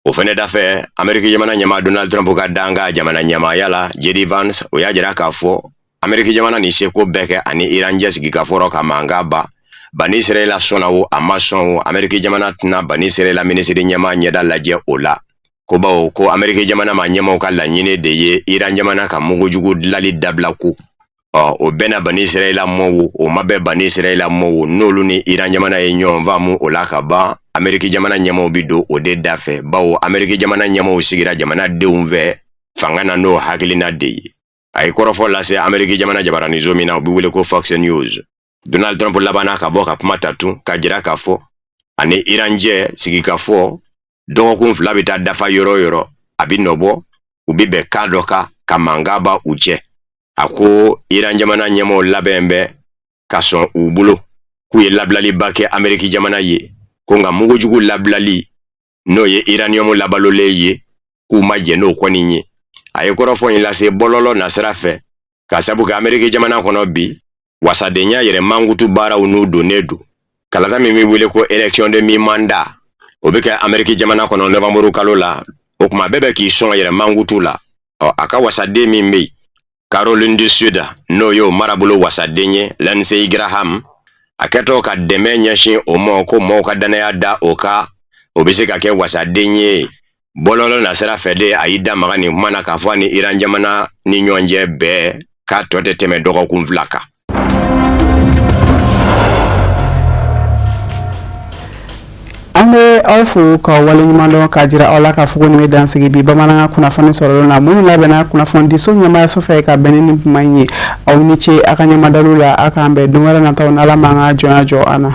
o fɛnɛ dafɛ Amerika jamana ɲɛmaa Donald Trump ka danga jamana ɲɛmaaya la JD Vance o y'a jira k'a fɔ Amerika jamana ni seko bɛɛ kɛ ani Iran cɛ sigikafɔ ka mankan ba Bani Israel sɔnna o a ma sɔn o Amerika jamana tɛna Bani Israel minisiri ɲɛmaa ɲɛda lajɛ o la ko bawo ko Amerika jamana ma ɲɛmaaw ka laɲini de ye Iran jamana ka mugujugu dilali dabila ko o bɛna Bani Israel mɔw o ma bɛ Bani Israel mɔw n'olu ni Iran jamana ye ɲɔgɔn faamu o la ka ban Amerika jamana ɲɛmaaw bi don o de da fɛ bawo Amerika jamana ɲɛmaaw sigira jamanadenw fɛ fanga na n'o hakilina de ye a ye kɔrɔfɔ lase Amerika jamana jabaranin zo min na o bɛ wele ko Fox News Donald Trump labanna ka bɔ ka kuma tatu ka jira k'a fɔ ani Iran cɛ sigikafɔ dɔgɔkun fila bɛ taa dafa yɔrɔ yɔrɔ a bɛ nɔbɔ u bɛ bɛn ka dɔ kan ka mankan ba u cɛ a ko Iran jamana ɲɛmaaw labɛn bɛ ka sɔn u bolo k'u ye labilaliba kɛ Amerika jamana ye ko nka mugujugu labilali n'o ye Iranium labalolen ye k'u ma jɛ n'o kɔni ye a ye kɔrɔfɔ in lase bɔlɔlɔ nasira fɛ ka sabu kɛ Ameriki jamana kɔnɔ bi wasadenya yɛrɛ mangutu baaraw n'u donnen do kalata min bɛ wele ko élection de mi-mandat o bɛ kɛ Ameriki jamana kɔnɔ novembre kalo la o kuma bɛɛ bɛ k'i sɔn yɛrɛ mangutu la a ka wasaden min bɛ yen Caroline du Sud n'o ye o marabolo wasaden ye Lindsey Graham a kɛtɔ ka dɛmɛ ɲɛsin o ma ko mɔɔw ka danaya da o ka o bɛ se ka kɛ wasaden ye bɔlɔlɔ nasira fɛ de a y'i da maga nin kuma na k'a fɔ ni Iran jamana ni ɲɔgɔn cɛ bɛɛ k'a tɔ tɛ tɛmɛ dɔgɔkun 2 kan. An bɛ aw fo ka waleɲuman dɔn k'a jira aw la k'a fɔ ko nin bɛ dansigi bi bamanankan kunnafoni sɔrɔlen na minnu labɛnna kunnafoni diso ɲɛmaayaso fɛ ka bɛn ni kuma in ye aw ni ce a ka ɲɛmadaliw la a k'an bɛn don wɛrɛ nataw n'Ala m'an ka jɔnya jɔ an na.